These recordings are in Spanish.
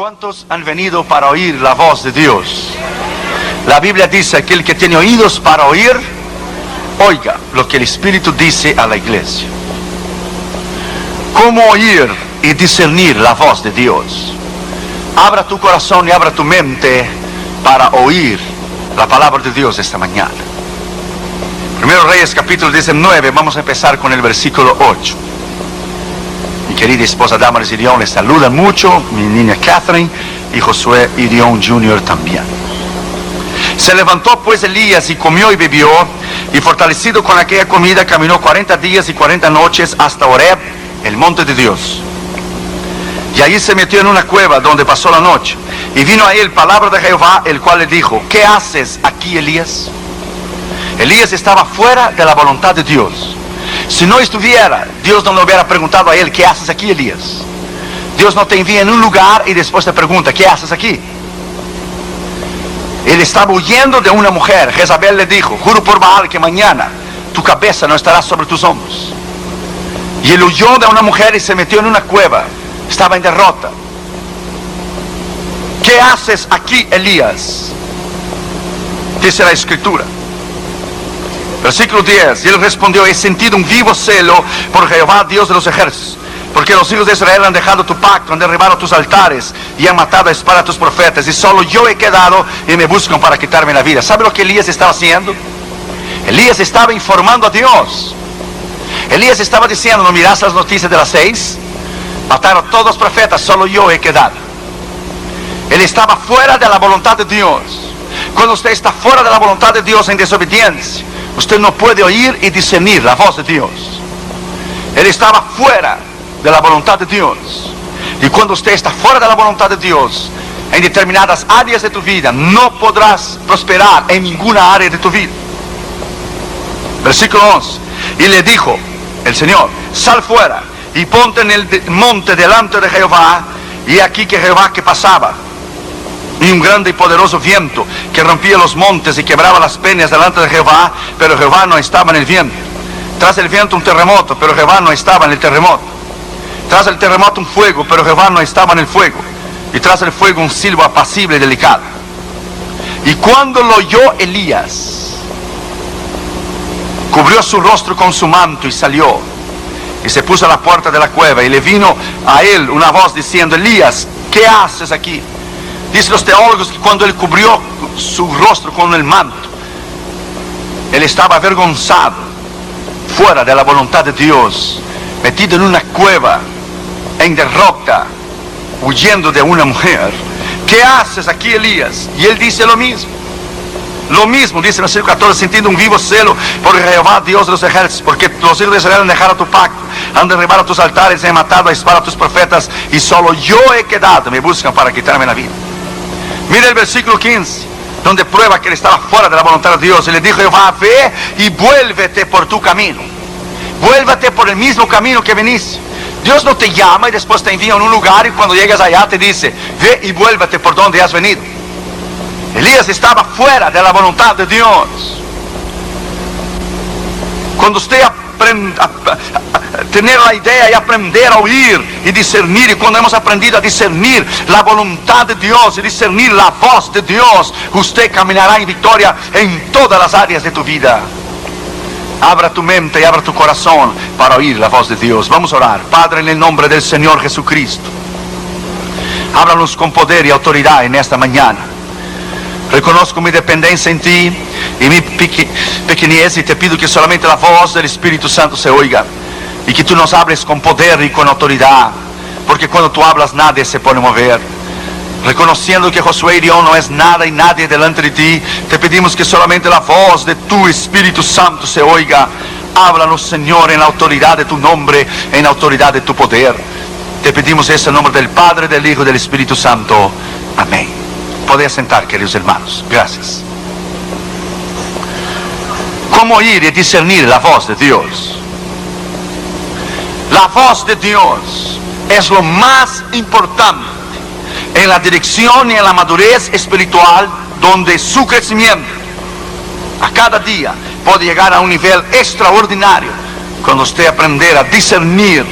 ¿Cuántos han venido para oír la voz de Dios? La Biblia dice que el que tiene oídos para oír, oiga lo que el Espíritu dice a la iglesia. ¿Cómo oír y discernir la voz de Dios? Abra tu corazón y abra tu mente para oír la palabra de Dios esta mañana. Primero Reyes capítulo 19, vamos a empezar con el versículo 8. Mi querida esposa Damaris Irión les saluda mucho, mi niña Catherine y Josué Irión Jr. también. Se levantó pues Elías y comió y bebió, y fortalecido con aquella comida caminó 40 días y 40 noches hasta Horeb, el monte de Dios. Y allí se metió en una cueva donde pasó la noche. Y vino a él palabra de Jehová, el cual le dijo: ¿qué haces aquí, Elías? Elías estaba fuera de la voluntad de Dios. Si no estuviera, Dios no le hubiera preguntado a él: ¿qué haces aquí, Elías? Dios no te envía en un lugar y después te pregunta: ¿qué haces aquí? Él estaba huyendo de una mujer. Jezabel le dijo: juro por Baal que mañana tu cabeza no estará sobre tus hombros. Y él huyó de una mujer y se metió en una cueva. Estaba en derrota. ¿Qué haces aquí, Elías? Dice la escritura. Versículo 10. Y él respondió: he sentido un vivo celo por Jehová, Dios de los ejércitos, porque los hijos de Israel han dejado tu pacto, han derribado tus altares y han matado a espada a tus profetas, y solo yo he quedado y me buscan para quitarme la vida. ¿Sabe lo que Elías estaba haciendo? Elías estaba informando a Dios. Elías estaba diciendo: ¿no miras las noticias de las 6? Mataron a todos los profetas, solo yo he quedado. Él estaba fuera de la voluntad de Dios. Cuando usted está fuera de la voluntad de Dios en desobediencia, usted no puede oír y discernir la voz de Dios. Él estaba fuera de la voluntad de Dios. Y cuando usted está fuera de la voluntad de Dios, en determinadas áreas de tu vida, no podrás prosperar en ninguna área de tu vida. Versículo 11. Y le dijo el Señor: sal fuera y ponte en el monte delante de Jehová. Y aquí que Jehová que pasaba, y un grande y poderoso viento que rompía los montes y quebraba las peñas delante de Jehová, pero Jehová no estaba en el viento. Tras el viento un terremoto, pero Jehová no estaba en el terremoto. Tras el terremoto un fuego, pero Jehová no estaba en el fuego. Y tras el fuego un silbo apacible y delicado. Y cuando lo oyó Elías, cubrió su rostro con su manto y salió, y se puso a la puerta de la cueva, y le vino a él una voz diciendo: Elías, ¿qué haces aquí? Dicen los teólogos que cuando él cubrió su rostro con el manto, él estaba avergonzado, fuera de la voluntad de Dios, metido en una cueva, en derrota, huyendo de una mujer. ¿Qué haces aquí, Elías? Y él dice lo mismo. Lo mismo dice en el versículo 14: sintiendo un vivo celo por Jehová, Dios de los ejércitos, porque los hijos de Israel han dejado tu pacto, han derribado tus altares, han matado a espada a tus profetas, y solo yo he quedado, me buscan para quitarme la vida. Mira el versículo 15, donde prueba que él estaba fuera de la voluntad de Dios. Y le dijo Jehová: ve y vuélvete por tu camino. Vuélvete por el mismo camino que veniste. Dios no te llama y después te envía en un lugar, y cuando llegas allá te dice: ve y vuélvete por donde has venido. Elías estaba fuera de la voluntad de Dios. Cuando usted aprende a tener la idea y aprender a oír y discernir, y cuando hemos aprendido a discernir la voluntad de Dios y discernir la voz de Dios, usted caminará en victoria en todas las áreas de tu vida. Abra tu mente y abra tu corazón para oír la voz de Dios. Vamos a orar. Padre, en el nombre del Señor Jesucristo, háblanos con poder y autoridad en esta mañana. Reconozco mi dependencia en ti y mi pequeñez, y te pido que solamente la voz del Espíritu Santo se oiga, y que tú nos hables con poder y con autoridad, porque cuando tú hablas nadie se puede mover. Reconociendo que Josué Irión no es nada y nadie delante de ti, te pedimos que solamente la voz de tu Espíritu Santo se oiga. Háblanos, Señor, en la autoridad de tu nombre, en la autoridad de tu poder. Te pedimos eso en nombre del Padre, del Hijo y del Espíritu Santo. Amén. Podéis sentar, queridos hermanos. Gracias. ¿Cómo oír y discernir la voz de Dios? La voz de Dios es lo más importante en la dirección y en la madurez espiritual, donde su crecimiento a cada día puede llegar a un nivel extraordinario cuando usted aprender a discernir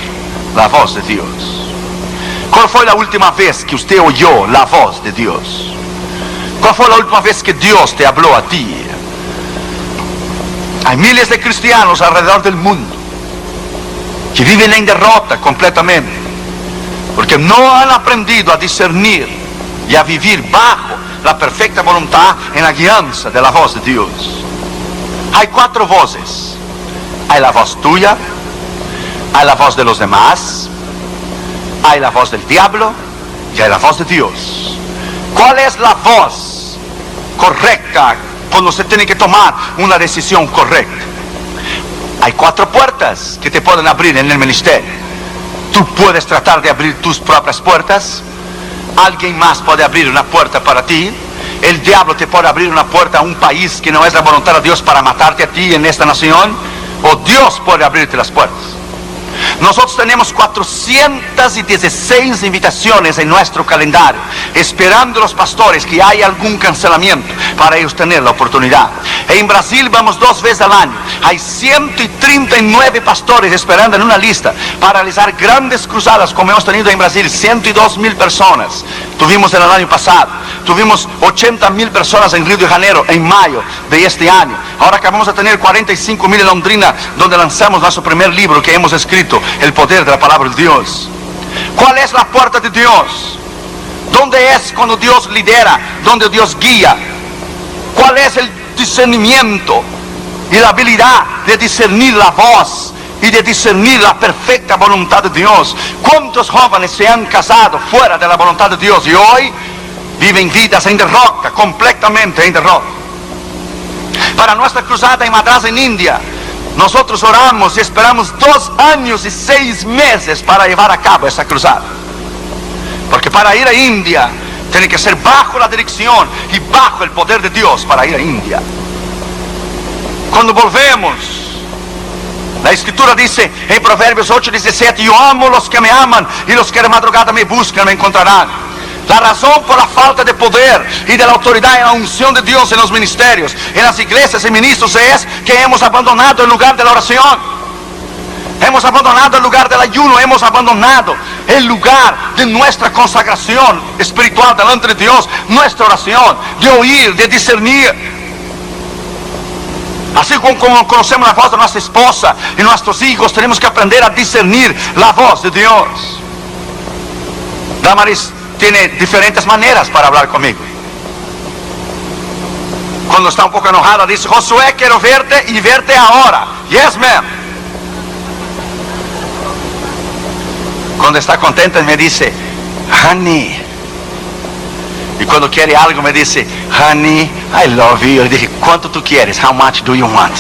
la voz de Dios. ¿Cuál fue la última vez que usted oyó la voz de Dios? ¿Cuál fue la última vez que Dios te habló a ti? Hay miles de cristianos alrededor del mundo que viven en derrota completamente, porque no han aprendido a discernir y a vivir bajo la perfecta voluntad en la guianza de la voz de Dios. Hay 4 voces. Hay la voz tuya, hay la voz de los demás, hay la voz del diablo y hay la voz de Dios. ¿Cuál es la voz correcta cuando se tiene que tomar una decisión correcta? Hay 4 puertas que te pueden abrir en el ministerio. Tú puedes tratar de abrir tus propias puertas. Alguien más puede abrir una puerta para ti. El diablo te puede abrir una puerta a un país que no es la voluntad de Dios para matarte a ti en esta nación. O Dios puede abrirte las puertas. Nosotros tenemos 416 invitaciones en nuestro calendario, esperando los pastores que haya algún cancelamiento para ellos tener la oportunidad. En Brasil vamos 2 veces al año. Hay 139 pastores esperando en una lista para realizar grandes cruzadas como hemos tenido en Brasil. 102,000 personas tuvimos en el año pasado. Tuvimos 80,000 personas en Río de Janeiro en mayo de este año. Ahora acabamos de tener 45,000 en Londrina, donde lanzamos nuestro primer libro que hemos escrito, El poder de la palabra de Dios. ¿Cuál es la puerta de Dios? ¿Dónde es cuando Dios lidera? ¿Dónde Dios guía? ¿Cuál es el discernimiento y la habilidad de discernir la voz y de discernir la perfecta voluntad de Dios? ¿Cuántos jóvenes se han casado fuera de la voluntad de Dios y hoy viven vidas en derrota, completamente en derrota? Para nuestra cruzada en Madras, en India, nosotros oramos y esperamos 2 años y 6 meses para llevar a cabo esa cruzada. Porque para ir a India, tiene que ser bajo la dirección y bajo el poder de Dios para ir a India. Cuando volvemos, la Escritura dice en Proverbios 8:17, yo amo los que me aman y los que de madrugada me buscan me encontrarán. La razón por la falta de poder y de la autoridad en la unción de Dios en los ministerios, en las iglesias y ministros, es que hemos abandonado el lugar de la oración. Hemos abandonado el lugar del ayuno, hemos abandonado el lugar de nuestra consagración espiritual delante de Dios, nuestra oración, de oír, de discernir. Así como conocemos la voz de nuestra esposa y nuestros hijos, tenemos que aprender a discernir la voz de Dios. Damaris tiene diferentes maneras para hablar conmigo. Cuando está un poco enojada, dice, Josué, quiero verte y verte ahora. Yes, ma'am. Cuando está contenta me dice, honey. Y cuando quiere algo me dice, honey, I love you. Le dije, ¿cuánto tú quieres? How much do you want?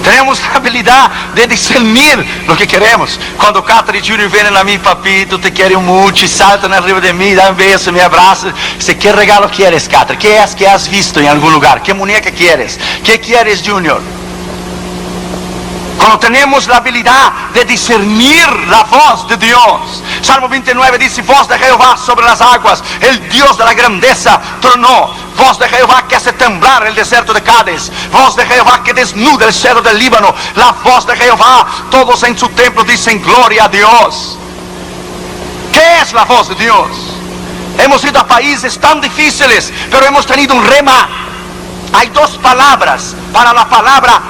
Tenemos la habilidad de discernir lo que queremos. Cuando Catherine y Junior vienen a mí, papito, te quiero mucho, y saltan arriba de mí, dan un beso, me abrazan. Dice, ¿qué regalo quieres, Catherine? ¿Qué es que has visto en algún lugar? ¿Qué muñeca quieres? ¿Qué quieres, Junior? Cuando tenemos la habilidad de discernir la voz de Dios. Salmo 29 dice, voz de Jehová sobre las aguas, el Dios de la grandeza tronó. Voz de Jehová que hace temblar el desierto de Cádiz. Voz de Jehová que desnuda el cedro del Líbano. La voz de Jehová, todos en su templo dicen gloria a Dios. ¿Qué es la voz de Dios? Hemos ido a países tan difíciles, pero hemos tenido un rema. Hay 2 palabras para la palabra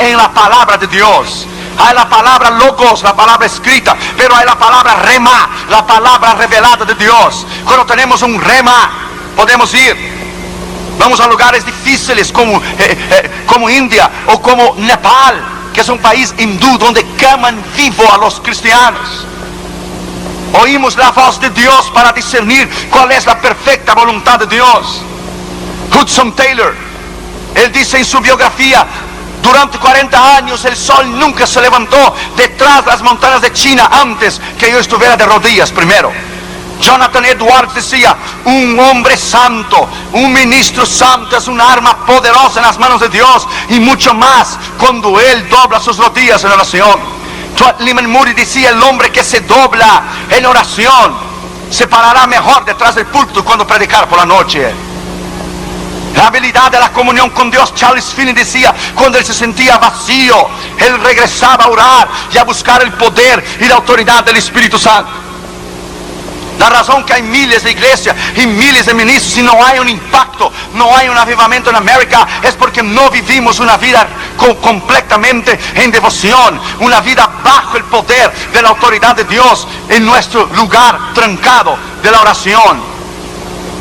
en la palabra de Dios. Hay la palabra logos, la palabra escrita, pero hay la palabra rema, la palabra revelada de Dios. Cuando tenemos un rema, podemos ir. Vamos a lugares difíciles como India o como Nepal, que es un país hindú donde queman vivo a los cristianos. Oímos la voz de Dios para discernir cuál es la perfecta voluntad de Dios. Hudson Taylor, él dice en su biografía, durante 40 años el sol nunca se levantó detrás de las montañas de China antes que yo estuviera de rodillas primero. Jonathan Edwards decía, un hombre santo, un ministro santo es un arma poderosa en las manos de Dios, y mucho más cuando él dobla sus rodillas en oración. Lyman Moody decía, el hombre que se dobla en oración se parará mejor detrás del púlpito cuando predicar por la noche. La habilidad de la comunión con Dios. Charles Finney decía, cuando él se sentía vacío, él regresaba a orar y a buscar el poder y la autoridad del Espíritu Santo. La razón que hay miles de iglesias y miles de ministros y no hay un impacto, no hay un avivamiento en América, es porque no vivimos una vida completamente en devoción, una vida bajo el poder de la autoridad de Dios, en nuestro lugar trancado de la oración,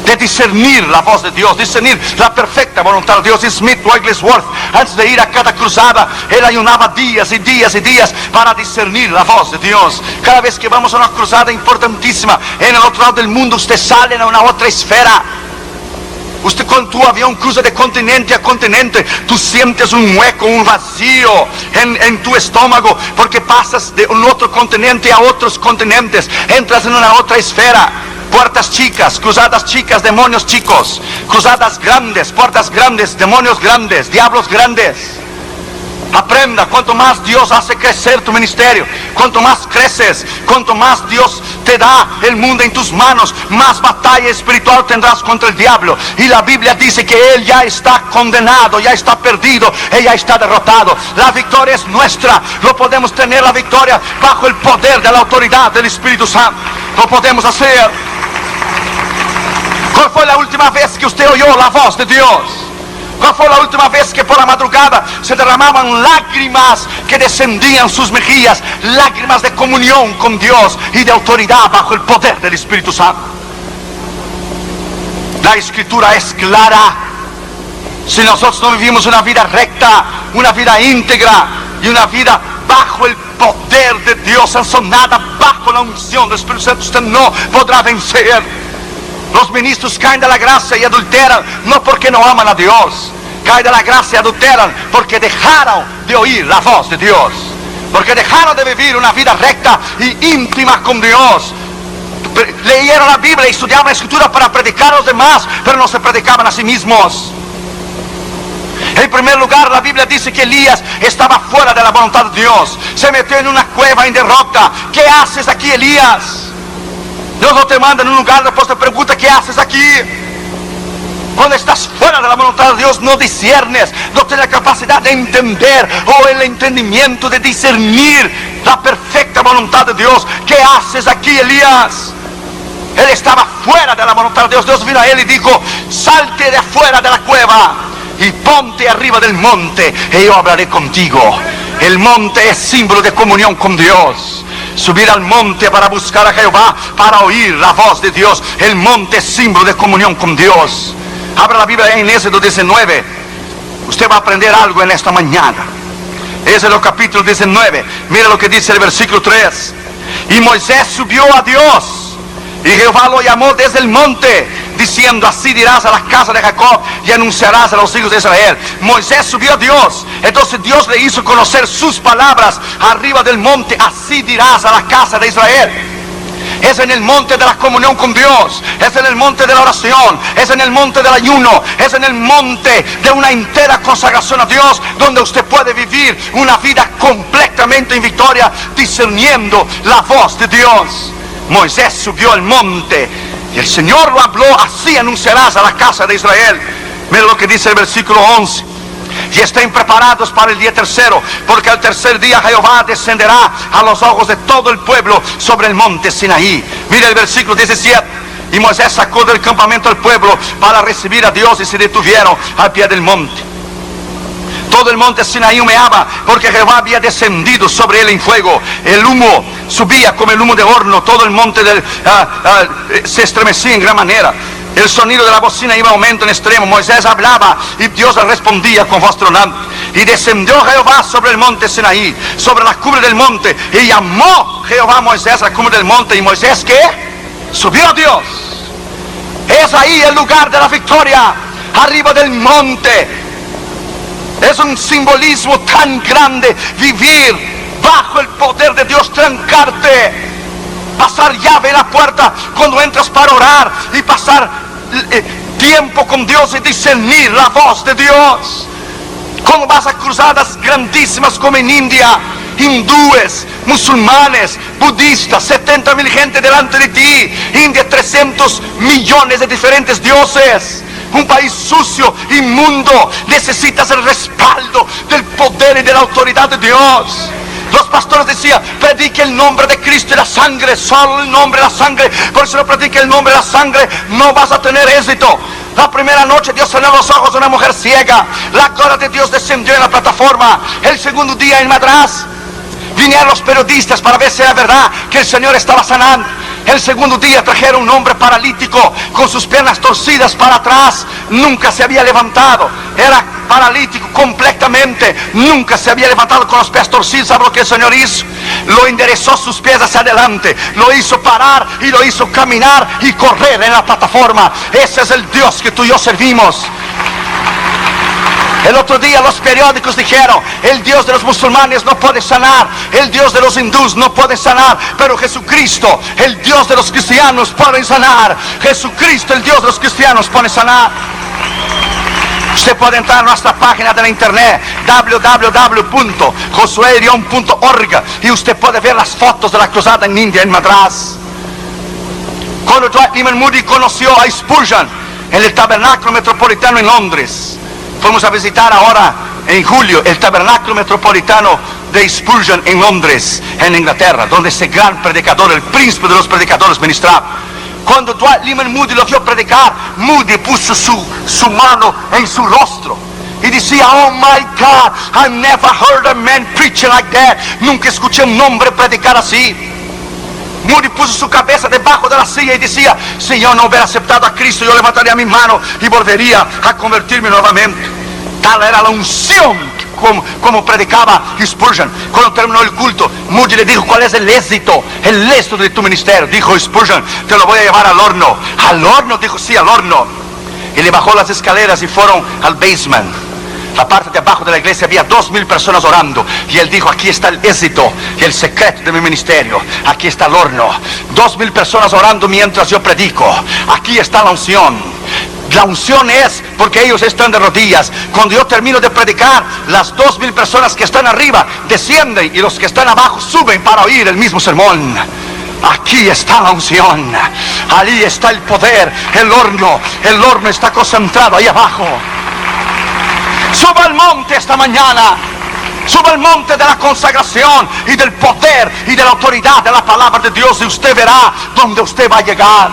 de discernir la voz de Dios, discernir la perfecta voluntad de Dios. Y Smith Wigglesworth, antes de ir a cada cruzada, él ayunaba días y días y días para discernir la voz de Dios. Cada vez que vamos a una cruzada importantísima en el otro lado del mundo, usted sale a una otra esfera. Usted, con tu avión cruza de continente a continente, tú sientes un hueco, un vacío en tu estómago, porque pasas de un otro continente a otros continentes, entras en una otra esfera. Puertas chicas, cruzadas chicas, demonios chicos, cruzadas grandes, puertas grandes, demonios grandes, diablos grandes. Aprenda, cuanto más Dios hace crecer tu ministerio, cuanto más creces, cuanto más Dios te da el mundo en tus manos, más batalla espiritual tendrás contra el diablo. Y la Biblia dice que él ya está condenado, ya está perdido, él ya está derrotado. La victoria es nuestra, lo podemos tener la victoria bajo el poder de la autoridad del Espíritu Santo. Lo podemos hacer. ¿Cuál fue la última vez que usted oyó la voz de Dios? ¿Cuál fue la última vez que por la madrugada se derramaban lágrimas que descendían sus mejillas? Lágrimas de comunión con Dios y de autoridad bajo el poder del Espíritu Santo. La Escritura es clara. Si nosotros no vivimos una vida recta, una vida íntegra y una vida bajo el poder de Dios, sazonada bajo la unción del Espíritu Santo, usted no podrá vencer. Los ministros caen de la gracia y adulteran, no porque no aman a Dios. Caen de la gracia y adulteran porque dejaron de oír la voz de Dios, porque dejaron de vivir una vida recta y íntima con Dios. Leyeron la Biblia y estudiaban la Escritura para predicar a los demás, pero no se predicaban a sí mismos. En primer lugar, la Biblia dice que Elías estaba fuera de la voluntad de Dios. Se metió en una cueva en derrota. ¿Qué haces aquí, Elías? Dios no te manda en un lugar, después te pregunta, ¿qué haces aquí? Cuando estás fuera de la voluntad de Dios, no discernes, no tienes la capacidad de entender o el entendimiento de discernir la perfecta voluntad de Dios. ¿Qué haces aquí, Elías? Él estaba fuera de la voluntad de Dios. Dios vino a él y dijo, salte de afuera de la cueva y ponte arriba del monte y yo hablaré contigo. El monte es símbolo de comunión con Dios. Subir al monte para buscar a Jehová, para oír la voz de Dios. El monte es símbolo de comunión con Dios. Abra la Biblia en Éxodo 19. Usted va a aprender algo en esta mañana. Éxodo capítulo 19. Mira lo que dice el versículo 3. Y Moisés subió a Dios, y Jehová lo llamó desde el monte, diciendo, así dirás a la casa de Jacob y anunciarás a los hijos de Israel. Moisés subió a Dios, entonces Dios le hizo conocer sus palabras arriba del monte. Así dirás a la casa de Israel. Es en el monte de la comunión con Dios, es en el monte de la oración, es en el monte del ayuno, es en el monte de una entera consagración a Dios, donde usted puede vivir una vida completamente en victoria, discerniendo la voz de Dios. Moisés subió al monte y el Señor lo habló, así anunciarás a la casa de Israel. Mira lo que dice el versículo 11. Y estén preparados para el día tercero, porque al tercer día Jehová descenderá a los ojos de todo el pueblo sobre el monte Sinaí. Mira el versículo 17. Y Moisés sacó del campamento al pueblo para recibir a Dios y se detuvieron al pie del monte. Todo el monte Sinaí humeaba, porque Jehová había descendido sobre él en fuego. El humo subía como el humo de horno. Todo el monte se estremecía en gran manera. El sonido de la bocina iba a aumento en extremo. Moisés hablaba y Dios le respondía con voz tronante. Y descendió Jehová sobre el monte Sinaí, sobre la cumbre del monte, y llamó Jehová a Moisés a la cumbre del monte. Y Moisés, ¿qué? Subió a Dios. Es ahí el lugar de la victoria, arriba del monte. Es un simbolismo tan grande vivir bajo el poder de Dios, trancarte, pasar llave en la puerta cuando entras para orar y pasar tiempo con Dios y discernir la voz de Dios. Cuando vas a cruzadas grandísimas como en India, hindúes, musulmanes, budistas, 70.000 gente delante de ti. India, 300 millones de diferentes dioses. un país sucio, inmundo. Necesitas el respaldo del poder y de la autoridad de Dios. Los pastores decían, predique el nombre de Cristo y la sangre, solo el nombre y la sangre. Por si no predica el nombre y la sangre, no vas a tener éxito. La primera noche Dios sanó los ojos de una mujer ciega. La gloria de Dios descendió en la plataforma. El segundo día en Madras, vinieron los periodistas para ver si era verdad que el Señor estaba sanando. El segundo día trajeron un hombre paralítico con sus piernas torcidas para atrás. Nunca se había levantado. Era paralítico completamente. Nunca se había levantado con los pies torcidos. ¿Sabe lo que el Señor hizo? Lo enderezó sus pies hacia adelante. Lo hizo parar y lo hizo caminar y correr en la plataforma. Ese es el Dios que tú y yo servimos. El otro día los periódicos dijeron, el Dios de los musulmanes no puede sanar, el Dios de los hindús no puede sanar, pero Jesucristo, el Dios de los cristianos, puede sanar. Jesucristo, el Dios de los cristianos, puede sanar. Usted puede entrar a nuestra página de la internet, www.josuerion.org, y usted puede ver las fotos de la cruzada en India, en Madras. Cuando Dwight Lyman Moody conoció a Spurgeon en el Tabernáculo Metropolitano en Londres, fuimos a visitar ahora en julio el Tabernáculo Metropolitano de Spurgeon en Londres, en Inglaterra, donde ese gran predicador, el príncipe de los predicadores, ministraba. Cuando Dwight Lyman Moody lo vio predicar, Moody puso su mano en su rostro y decía, oh my God, I never heard a man preaching like that. Nunca escuché un hombre predicar así. Moody puso su cabeza debajo de la silla y decía, si yo no hubiera aceptado a Cristo, yo levantaría mi mano y volvería a convertirme nuevamente. Tal era la unción como predicaba Spurgeon. Cuando terminó el culto, Moody le dijo, ¿cuál es el éxito de tu ministerio? Dijo Spurgeon, te lo voy a llevar al horno. ¿Al horno? Dijo, sí, al horno. Y le bajó las escaleras y fueron al basement. La parte de abajo de la iglesia había 2,000 personas orando. Y él dijo, aquí está el éxito y el secreto de mi ministerio. Aquí está el horno. 2,000 personas orando mientras yo predico. Aquí está la unción. La unción es porque ellos están de rodillas. Cuando yo termino de predicar, las 2,000 personas que están arriba descienden y los que están abajo suben para oír el mismo sermón. Aquí está la unción. Allí está el poder. El horno está concentrado ahí abajo. Suba al monte esta mañana. Suba al monte de la consagración y del poder y de la autoridad de la palabra de Dios, y usted verá dónde usted va a llegar.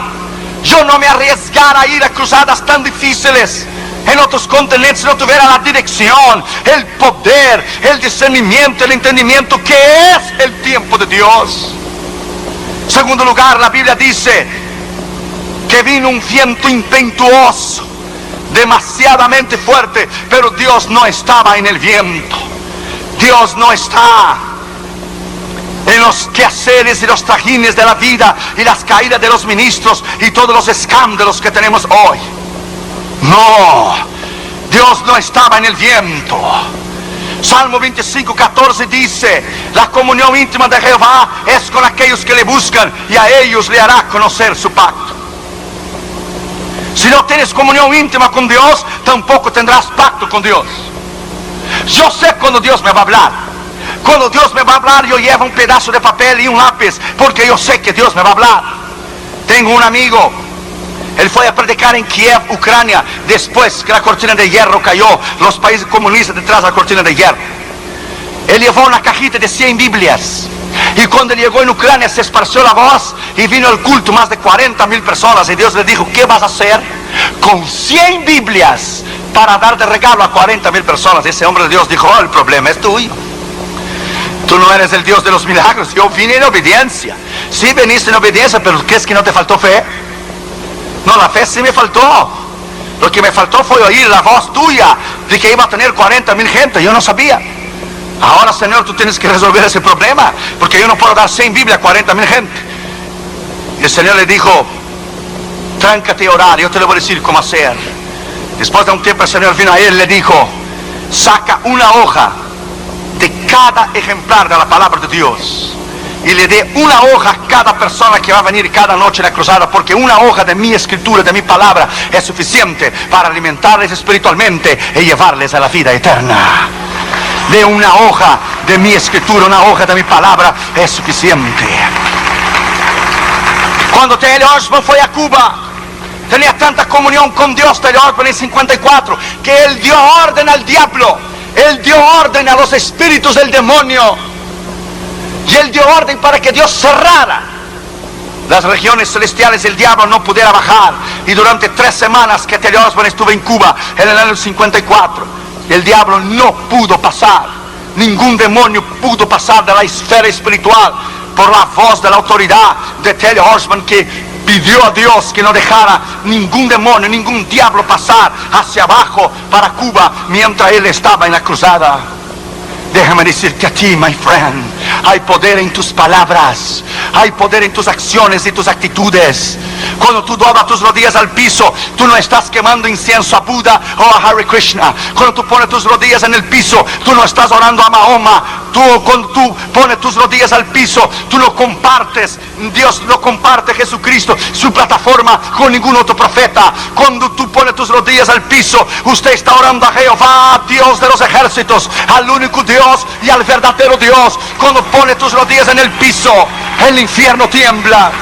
Yo no me arriesgara a ir a cruzadas tan difíciles en otros continentes si no tuviera la dirección, el poder, el discernimiento, el entendimiento que es el tiempo de Dios. Segundo lugar, la Biblia dice que vino un viento impetuoso, demasiadamente fuerte, pero Dios no estaba en el viento. Dios no está en los quehaceres y los trajines de la vida y las caídas de los ministros y todos los escándalos que tenemos hoy. No, Dios no estaba en el viento. Salmo 25:14 dice, la comunión íntima de Jehová es con aquellos que le buscan, y a ellos le hará conocer su pacto. Si no tienes comunión íntima con Dios, tampoco tendrás pacto con Dios. Yo sé cuando Dios me va a hablar. Cuando Dios me va a hablar, yo llevo un pedazo de papel y un lápiz, porque yo sé que Dios me va a hablar. Tengo un amigo, él fue a predicar en Kiev, Ucrania, después que la cortina de hierro cayó, los países comunistas detrás de la cortina de hierro. Él llevó una cajita de 100 Biblias, y cuando llegó en Ucrania se esparció la voz y vino el culto más de 40,000 personas, y Dios le dijo, ¿qué vas a hacer con 100 Biblias para dar de regalo a 40,000 personas? Ese hombre de Dios dijo, oh, el problema es tuyo. Tú no eres el Dios de los milagros. Yo vine en obediencia. Sí, veniste en obediencia, pero ¿qué es que no te faltó fe? No, la fe sí me faltó. Lo que me faltó fue oír la voz tuya de que iba a tener 40,000 gente. Yo no sabía. Ahora, Señor, tú tienes que resolver ese problema, porque yo no puedo dar 100 Biblias a 40,000 gente. Y el Señor le dijo, tráncate a orar, yo te lo voy a decir cómo hacer. Después de un tiempo el Señor vino a él y le dijo, saca una hoja de cada ejemplar de la palabra de Dios y le dé una hoja a cada persona que va a venir cada noche a la cruzada, porque una hoja de mi escritura, de mi palabra, es suficiente para alimentarles espiritualmente y llevarles a la vida eterna. De una hoja de mi escritura, una hoja de mi palabra es suficiente. Cuando T.L. Osborne fue a Cuba, Tenía tanta comunión con Dios, Telly Osborne en 54, que él dio orden al diablo. Él dio orden a los espíritus del demonio. Y él dio orden para que Dios cerrara las regiones celestiales, el diablo no pudiera bajar. Y durante 3 semanas que Telly Osborne estuvo en Cuba, en el año 54, el diablo no pudo pasar. Ningún demonio pudo pasar de la esfera espiritual por la voz de la autoridad de Telly Osborne, que pidió a Dios que no dejara ningún demonio, ningún diablo pasar hacia abajo para Cuba mientras él estaba en la cruzada. Déjame decirte a ti, my friend, hay poder en tus palabras, hay poder en tus acciones y tus actitudes. Cuando tú doblas tus rodillas al piso, tú no estás quemando incienso a Buda o a Hare Krishna. Cuando tú pones tus rodillas en el piso, tú no estás orando a Mahoma. Cuando tú pones tus rodillas al piso, tú no compartes, Dios no comparte Jesucristo, su plataforma, con ningún otro profeta. Cuando tú pones tus rodillas al piso, usted está orando a Jehová, Dios de los ejércitos, al único Dios y al verdadero Dios. Cuando pones tus rodillas en el piso, el infierno tiembla.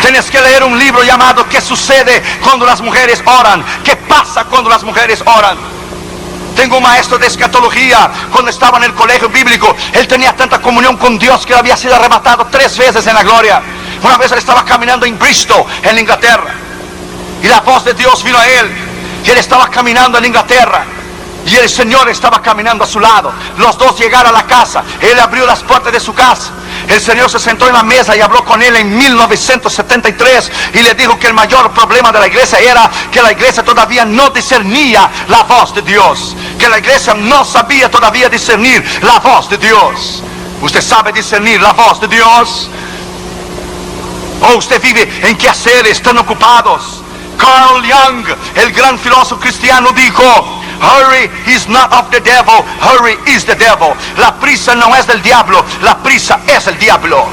Tienes que leer un libro llamado ¿Qué sucede cuando las mujeres oran? ¿Qué pasa cuando las mujeres oran? Tengo un maestro de escatología. Cuando estaba en el colegio bíblico, él tenía tanta comunión con Dios que había sido arrebatado 3 veces en la gloria. Una vez él estaba caminando en Bristol, en Inglaterra, y la voz de Dios vino a él, y él estaba caminando en Inglaterra, y el Señor estaba caminando a su lado. Los dos llegaron a la casa. Él abrió las puertas de su casa. El Señor se sentó en la mesa y habló con él en 1973 y le dijo que el mayor problema de la iglesia era que la iglesia todavía no discernía la voz de Dios, que la iglesia no sabía todavía discernir la voz de Dios. ¿Usted sabe discernir la voz de Dios? ¿O usted vive en quehaceres tan ocupados? Carl Jung, el gran filósofo cristiano, dijo: hurry is not of the devil, hurry is the devil. La prisa no es del diablo, la prisa es el diablo.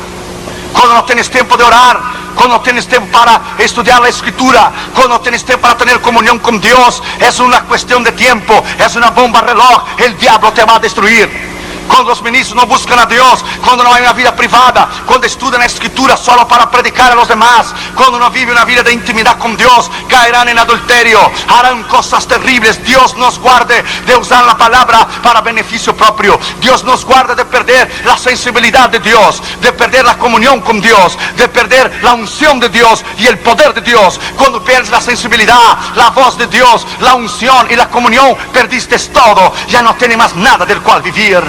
Cuando no tienes tiempo de orar, cuando no tienes tiempo para estudiar la escritura, cuando no tienes tiempo para tener comunión con Dios, es una cuestión de tiempo, es una bomba reloj. El diablo te va a destruir. Cuando los ministros no buscan a Dios, cuando no hay una vida privada, cuando estudian la escritura solo para predicar a los demás, cuando no vive una vida de intimidad con Dios, caerán en adulterio, harán cosas terribles. Dios nos guarde de usar la palabra para beneficio propio. Dios nos guarde de perder la sensibilidad de Dios, de perder la comunión con Dios, de perder la unción de Dios y el poder de Dios. Cuando pierdes la sensibilidad, la voz de Dios, la unción y la comunión, perdiste todo. Ya no tienes más nada del cual vivir.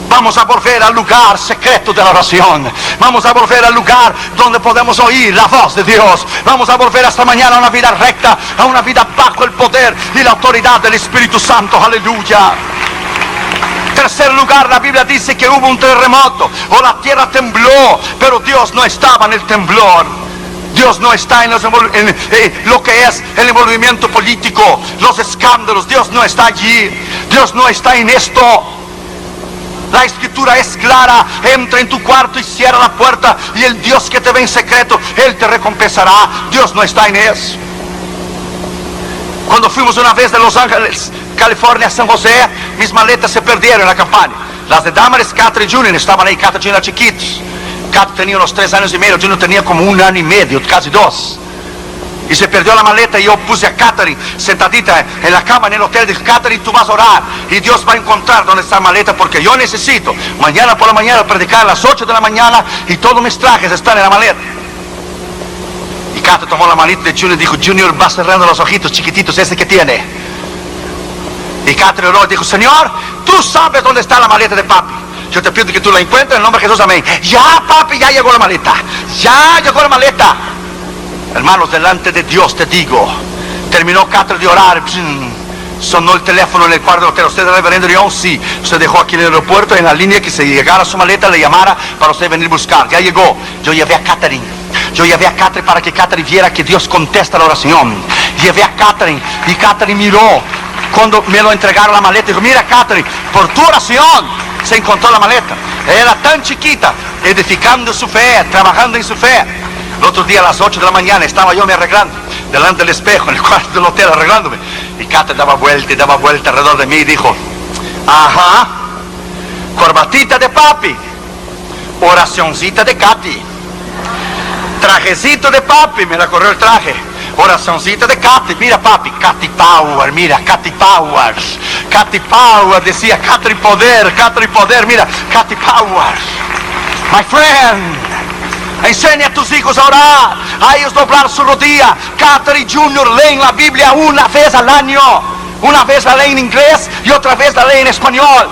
Vamos a volver al lugar secreto de la oración. Vamos a volver al lugar donde podemos oír la voz de Dios. Vamos a volver esta mañana a una vida recta, a una vida bajo el poder y la autoridad del Espíritu Santo. Aleluya. Tercer lugar, la Biblia dice que hubo un terremoto o la tierra tembló, pero Dios no estaba en el temblor. Dios no está en lo que es el envolvimiento político, los escándalos. Dios no está allí. Dios no está en esto. La escritura es clara: entra en tu cuarto y cierra la puerta, y el Dios que te ve en secreto, Él te recompensará. Dios no está en eso. Cuando fuimos una vez de Los Ángeles, California, a San José, mis maletas se perdieron en la campaña. Las de Damaris, Catherine Jr. estaban ahí. Catherine era chiquitos. Catherine tenía unos 3 años y medio, Junior tenía como 1 año y medio, casi 2. Y se perdió la maleta y yo puse a Catherine sentadita en la cama en el hotel. Dije: Catherine, tú vas a orar y Dios va a encontrar dónde está la maleta, porque yo necesito mañana por la mañana predicar a las 8 de la mañana y todos mis trajes están en la maleta. Y Catherine tomó la maleta de Junior y dijo: Junior, va cerrando los ojitos chiquititos, ese que tiene. Y Catherine oró y dijo: Señor, tú sabes dónde está la maleta de papi. Yo te pido que tú la encuentres en el nombre de Jesús, amén. Ya, papi, ya llegó la maleta. Ya llegó la maleta. Hermanos, delante de Dios te digo, terminó Catherine de orar, sonó el teléfono en el cuarto del hotel. Usted es el reverendo León, sí. Usted dejó aquí en el aeropuerto, en la línea, que se llegara su maleta, le llamara para usted venir a buscar. Ya llegó. Yo llevé a Catherine. Yo llevé a Catherine para que Catherine viera que Dios contesta la oración. Llevé a Catherine y Catherine miró. Cuando me lo entregaron la maleta, dijo: mira, Catherine, por tu oración se encontró la maleta. Era tan chiquita, edificando su fe, trabajando en su fe. El otro día a las 8 de la mañana estaba yo me arreglando delante del espejo en el cuarto del hotel, arreglándome. Y Catherine daba vuelta alrededor de mí y dijo: ajá, corbatita de papi, oracioncita de Katy. Trajecito de papi, me la corrió el traje. Oracioncita de Katy, mira papi, Katy Power, mira, Katy Power. Katy Power, decía Katy Poder, mira, Katy Power. My friend, enseña a tus hijos a orar, a ellos doblar su rodilla. Katy y Junior leen la Biblia una vez al año. Una vez la leen en inglés y otra vez la leen en español.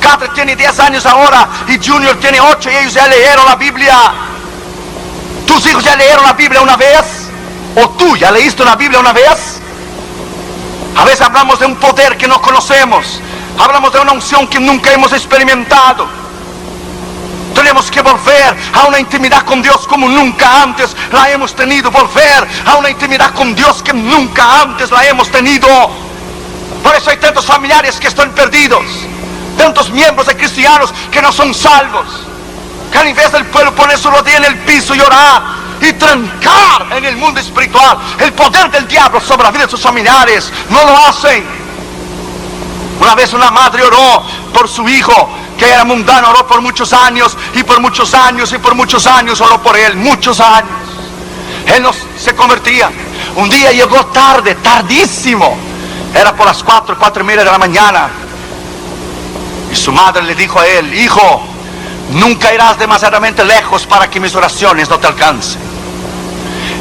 Katy tiene 10 años ahora y Junior tiene 8 y ellos ya leyeron la Biblia. ¿Tus hijos ya leyeron la Biblia una vez? ¿O tú ya leíste la Biblia una vez? A veces hablamos de un poder que no conocemos. Hablamos de una unción que nunca hemos experimentado. Tenemos que volver a una intimidad con Dios como nunca antes la hemos tenido. Volver a una intimidad con Dios que nunca antes la hemos tenido. Por eso hay tantos familiares que están perdidos. Tantos miembros de cristianos que no son salvos. Que en vez del pueblo poner su rodilla en el piso y orar y trancar en el mundo espiritual el poder del diablo sobre la vida de sus familiares, no lo hacen. Una vez una madre oró por su hijo que era mundano, oró por muchos años y por muchos años y por muchos años oró por él, muchos años. Él no se convertía. Un día llegó tarde, tardísimo, era por las 4:30 de la mañana, y su madre le dijo a él: hijo, nunca irás demasiadamente lejos para que mis oraciones no te alcancen.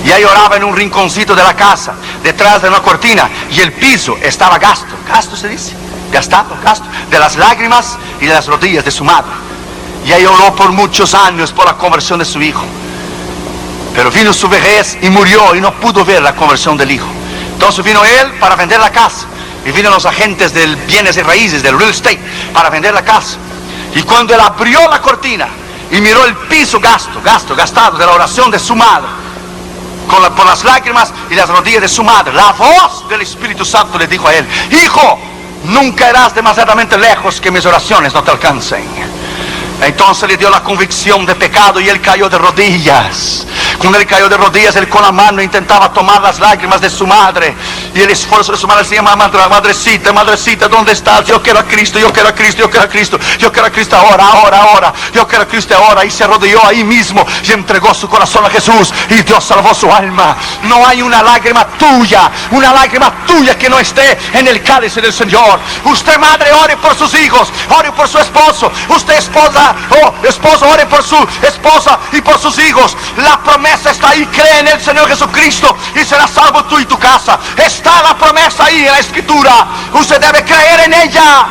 Y ahí oraba en un rinconcito de la casa, detrás de una cortina, y el piso estaba gasto se dice, gastado, de las lágrimas y de las rodillas de su madre. Y ahí oró por muchos años por la conversión de su hijo. Pero vino su vejez y murió y no pudo ver la conversión del hijo. Entonces vino él para vender la casa, y vino los agentes del bienes y raíces, del real estate, para vender la casa. Y cuando él abrió la cortina y miró el piso gastado de la oración de su madre, por las lágrimas y las rodillas de su madre, la voz del Espíritu Santo le dijo a él: hijo, nunca irás demasiadamente lejos que mis oraciones no te alcancen. Entonces le dio la convicción de pecado y él cayó de rodillas. Cuando él cayó de rodillas, él con la mano intentaba tomar las lágrimas de su madre, y el esfuerzo de su madre decía: madrecita, ¿dónde estás? Yo quiero a Cristo, yo quiero a Cristo, yo quiero a Cristo, yo quiero a Cristo ahora, yo quiero a Cristo ahora. Y se arrodilló ahí mismo y entregó su corazón a Jesús, y Dios salvó su alma. No hay una lágrima tuya que no esté en el cáliz del Señor. Usted, madre, ore por sus hijos, ore por su esposo. Usted, esposo, ore por su esposa y por sus hijos. La promesa está ahí: cree en el Señor Jesucristo y serás salvo tú y tu casa. Está la promesa ahí en la Escritura. Usted debe creer en ella.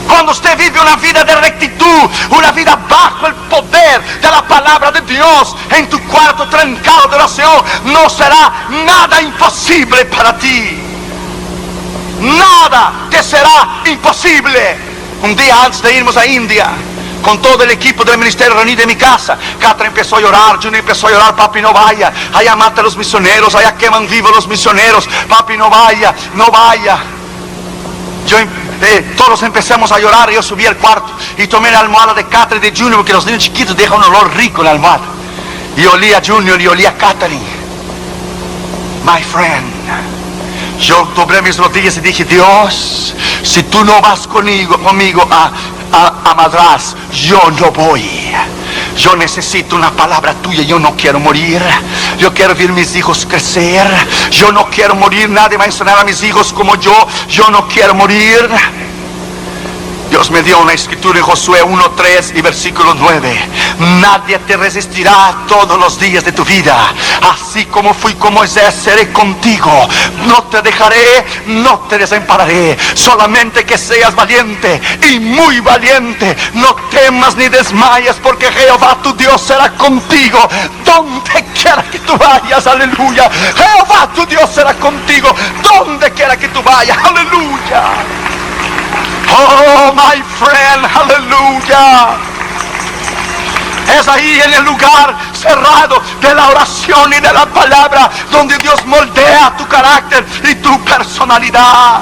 Cuando usted vive una vida de rectitud, una vida bajo el poder de la palabra de Dios, en tu cuarto trancado de oración, no será nada imposible para ti. Nada te será imposible. Un día antes de irnos a India, con todo el equipo del ministerio reunido en mi casa, Catra empezó a llorar, Junior empezó a llorar: papi, no vaya, allá matan a los misioneros, allá queman vivos los misioneros, papi, no vaya. Todos empezamos a llorar. Yo subí al cuarto y tomé la almohada de Catra y de Junior, porque los niños chiquitos dejan un olor rico en la almohada, y olía a Junior y olía a Catherine. My friend, yo doblé mis rodillas y dije: Dios, si tú no vas conmigo a Madrás, yo no voy. Yo necesito una palabra tuya. Yo no quiero morir. Yo quiero ver mis hijos crecer. Yo no quiero morir. Nadie va a enseñar a mis hijos como yo. Yo no quiero morir. Dios me dio una escritura en Josué 1:3 y versículo 9. Nadie te resistirá todos los días de tu vida. Así como fui con Moisés, seré contigo. No te dejaré, no te desampararé. Solamente que seas valiente y muy valiente. No temas ni desmayes, porque Jehová tu Dios será contigo donde quiera que tú vayas. Aleluya. Jehová tu Dios será contigo donde quiera que tú vayas. Aleluya. Oh, my friend, aleluya. Es ahí, en el lugar cerrado de la oración y de la palabra, donde Dios moldea tu carácter y tu personalidad.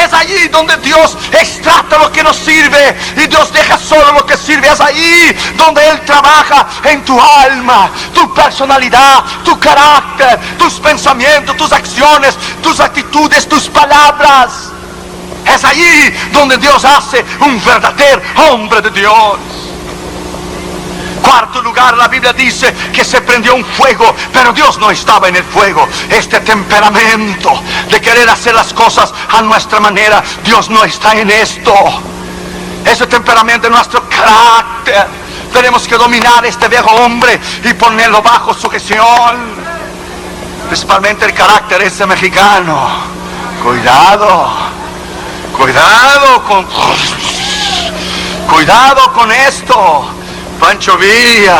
Es allí donde Dios extracta lo que nos sirve y Dios deja solo lo que sirve. Es allí donde Él trabaja en tu alma, tu personalidad, tu carácter, tus pensamientos, tus acciones, tus actitudes, tus palabras. Es allí donde Dios hace un verdadero hombre de Dios. Cuarto lugar, la Biblia dice que se prendió un fuego, pero Dios no estaba en el fuego. Este temperamento de querer hacer las cosas a nuestra manera, Dios no está en esto. Ese temperamento es nuestro carácter. Tenemos que dominar este viejo hombre y ponerlo bajo sujeción. Principalmente el carácter ese mexicano. Cuidado con esto. Pancho Villa,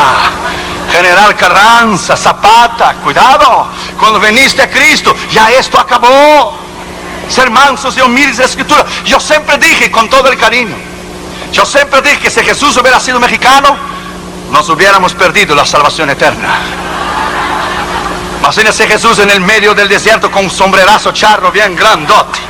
General Carranza, Zapata, cuidado. Cuando viniste a Cristo, ya esto acabó. Ser mansos y humildes de Escritura. Yo siempre dije, con todo el cariño, yo siempre dije que si Jesús hubiera sido mexicano, nos hubiéramos perdido la salvación eterna. Imagínese Jesús en el medio del desierto con un sombrerazo charro bien grandote.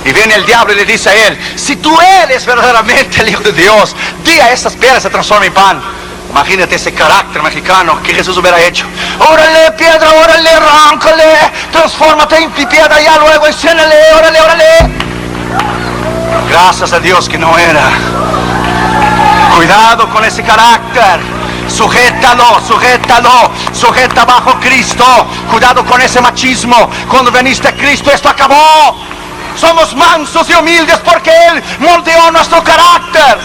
Y viene el diablo y le dice a él: si tú eres verdaderamente el Hijo de Dios, di a estas piedras se transformen en pan. Imagínate ese carácter mexicano que Jesús hubiera hecho. Órale, piedra, órale, arráncale, transfórmate en piedra, ya luego enciéndele, órale. Gracias a Dios que no era. Cuidado con ese carácter. Sujeta bajo Cristo. Cuidado con ese machismo. Cuando veniste a Cristo, esto acabó. Somos mansos y humildes porque Él moldeó nuestro carácter.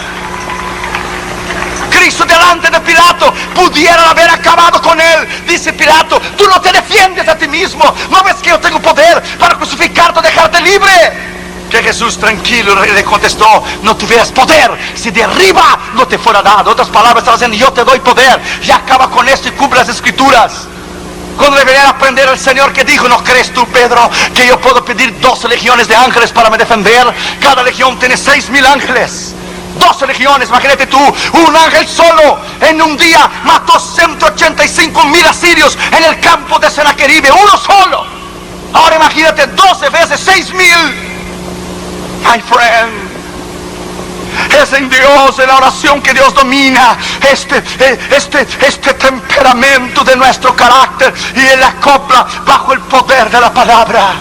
Cristo delante de Pilato pudieran haber acabado con Él. Dice Pilato: tú no te defiendes a ti mismo. ¿No ves que yo tengo poder para crucificarte o dejarte libre? Que Jesús tranquilo le contestó: no tuvieras poder si de arriba no te fuera dado. Otras palabras, estaba diciendo: yo te doy poder. Ya acaba con esto y cumple las Escrituras. Cuando deberían aprender al Señor que dijo: ¿no crees tú, Pedro, que yo puedo pedir 12 legiones de ángeles para me defender? Cada legión tiene 6,000 ángeles. 12 legiones, imagínate tú, un ángel solo en un día mató 185,000 asirios en el campo de Senaqueribe, uno solo. Ahora imagínate 12 veces 6,000. My friend, es en Dios, en la oración, que Dios domina este temperamento de nuestro carácter y Él acopla bajo el poder de la palabra.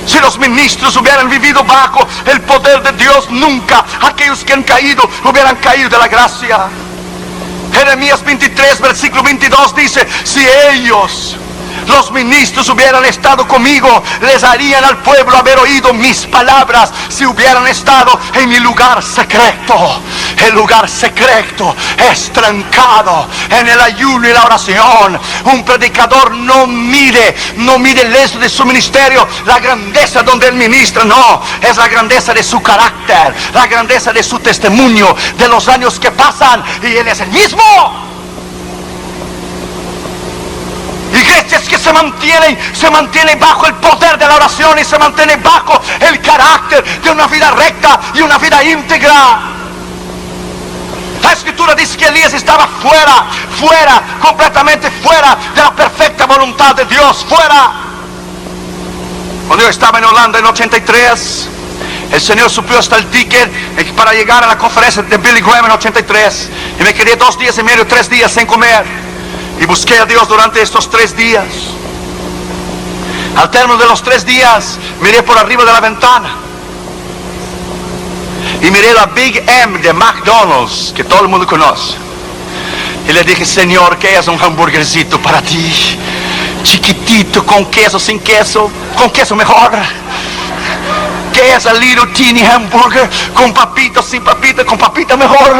Si los ministros hubieran vivido bajo el poder de Dios, nunca aquellos que han caído hubieran caído de la gracia. Jeremías 23, versículo 22 dice: si ellos, los ministros, hubieran estado conmigo, les harían al pueblo haber oído mis palabras si hubieran estado en mi lugar secreto. El lugar secreto es trancado en el ayuno y la oración. Un predicador no mide el éxito de su ministerio, la grandeza donde él ministra, no, es la grandeza de su carácter, la grandeza de su testimonio, de los años que pasan, y él es el mismo. Iglesias que se mantienen bajo el poder de la oración y se mantienen bajo el carácter de una vida recta y una vida íntegra. La Escritura dice que Elías estaba fuera, completamente fuera de la perfecta voluntad de Dios, fuera. Cuando yo estaba en Holanda en 83, el Señor subió hasta el ticket para llegar a la conferencia de Billy Graham en 83, y me quedé 2 días y medio, 3 días sin comer. Y busqué a Dios durante estos 3 días. Al término de los 3 días, miré por arriba de la ventana y miré la Big M de McDonald's, que todo el mundo conoce. Y le dije: Señor, ¿qué es un hamburguercito para ti? Chiquitito, con queso, sin queso, con queso mejor. ¿Qué es el little teeny hamburger? Con papita, sin papita, con papita mejor.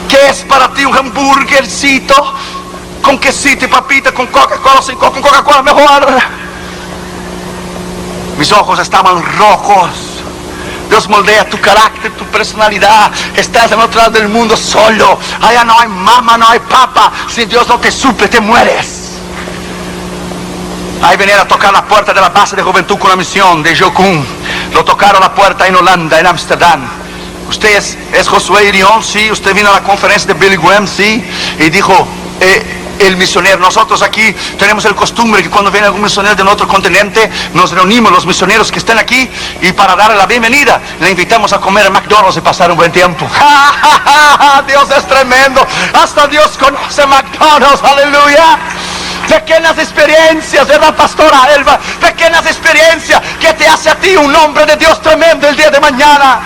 ¿Qué es para ti un hamburguercito? Con quesito y papita, con Coca-Cola, sin con Coca-Cola mejor. Mis ojos estaban rojos. Dios moldea tu carácter, tu personalidad. Estás en otro lado del mundo solo. Allá no hay mamá, no hay papá. Si Dios no te suple, te mueres. Ahí venían a tocar la puerta de la base de juventud con la misión de Jocum. Lo tocaron la puerta en Holanda, en Ámsterdam. Usted es Josué Irión, sí. Usted vino a la conferencia de Billy Graham, sí. Y dijo: el misionero, nosotros aquí tenemos el costumbre que cuando viene algún misionero de otro continente, nos reunimos los misioneros que están aquí, y para darle la bienvenida le invitamos a comer en McDonald's y pasar un buen tiempo. Dios es tremendo. Hasta Dios conoce McDonald's. Aleluya. Pequeñas experiencias, ¿verdad, pastora Elba? Pequeñas experiencias que te hace a ti un hombre de Dios tremendo el día de mañana.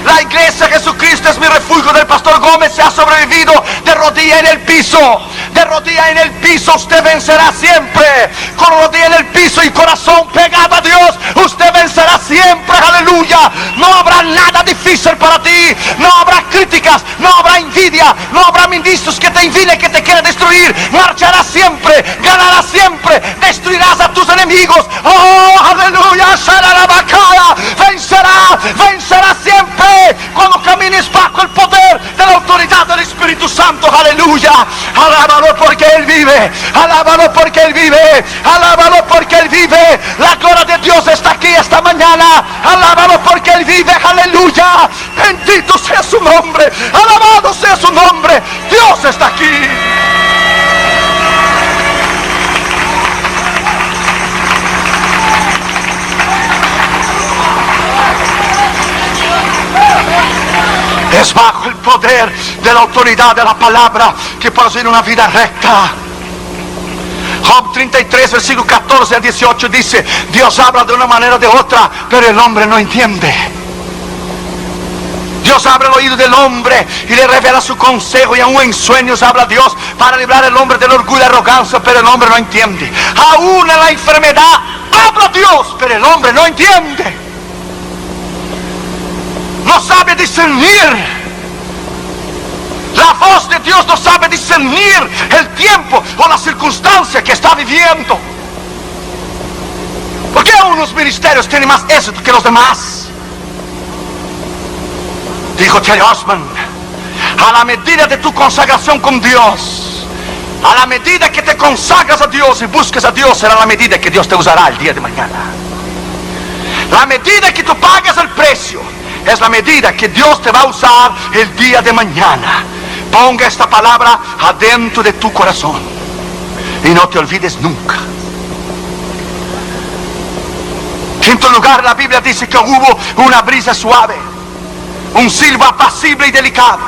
La iglesia Jesucristo es mi refugio del Pastor Gómez se ha sobrevivido de rodilla en el piso. De rodilla en el piso usted vencerá siempre. Con rodilla en el piso y corazón pegado a Dios, usted vencerá siempre. Aleluya. No habrá nada difícil para ti. No habrá críticas, no habrá envidia, no habrá ministros que te envidien, que te quieran destruir. Marcharás siempre, ganarás siempre, destruirás a tus enemigos. Oh, aleluya. Vencerá siempre cuando camines bajo el poder de la autoridad del Espíritu Santo. Aleluya. Alábalo porque Él vive. Alábalo porque Él vive. Alábalo porque Él vive. La gloria de Dios está aquí esta mañana. Alábalo porque Él vive. Aleluya. Bendito sea su nombre. Alabado sea su nombre. Dios está aquí. Es bajo el poder de la autoridad de la palabra que puedes vivir una vida recta. Job 33, versículo 14 al 18 dice: Dios habla de una manera o de otra, pero el hombre no entiende. Dios abre el oído del hombre y le revela su consejo, y aún en sueños habla Dios para librar al hombre del orgullo y arrogancia, pero el hombre no entiende. Aún en la enfermedad habla Dios, pero el hombre no entiende. No sabe discernir. La voz de Dios no sabe discernir el tiempo o la circunstancia que está viviendo. ¿Por qué unos ministerios tienen más éxito que los demás? Dijo Terry Osman: a la medida de tu consagración con Dios, a la medida que te consagras a Dios y busques a Dios, será la medida que Dios te usará el día de mañana. La medida que tú pagas el precio es la medida que Dios te va a usar el día de mañana. Ponga esta palabra adentro de tu corazón y no te olvides nunca. En quinto lugar, la Biblia dice que hubo una brisa suave, un silbo apacible y delicado.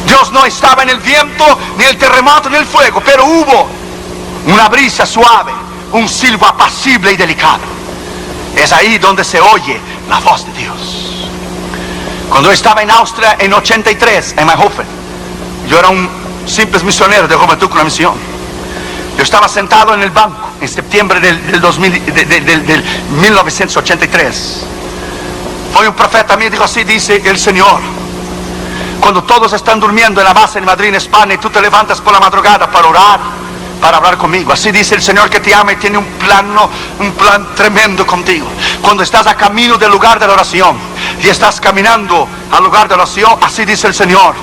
Dios no estaba en el viento, ni el terremoto, ni el fuego, pero hubo una brisa suave, un silbo apacible y delicado. Es ahí donde se oye la voz de Dios. Cuando estaba en Austria en 83, en Mayhofen, yo era un simple misionero de Juventud con la Misión. Yo estaba sentado en el banco en septiembre del 1983. Fue un profeta mío y dijo: así dice el Señor: cuando todos están durmiendo en la base en Madrid, en España, y tú te levantas por la madrugada para orar, para hablar conmigo. Así dice el Señor que te ama y tiene un plan tremendo contigo. Cuando estás a camino del lugar de la oración y estás caminando al lugar de la oración, así dice el Señor: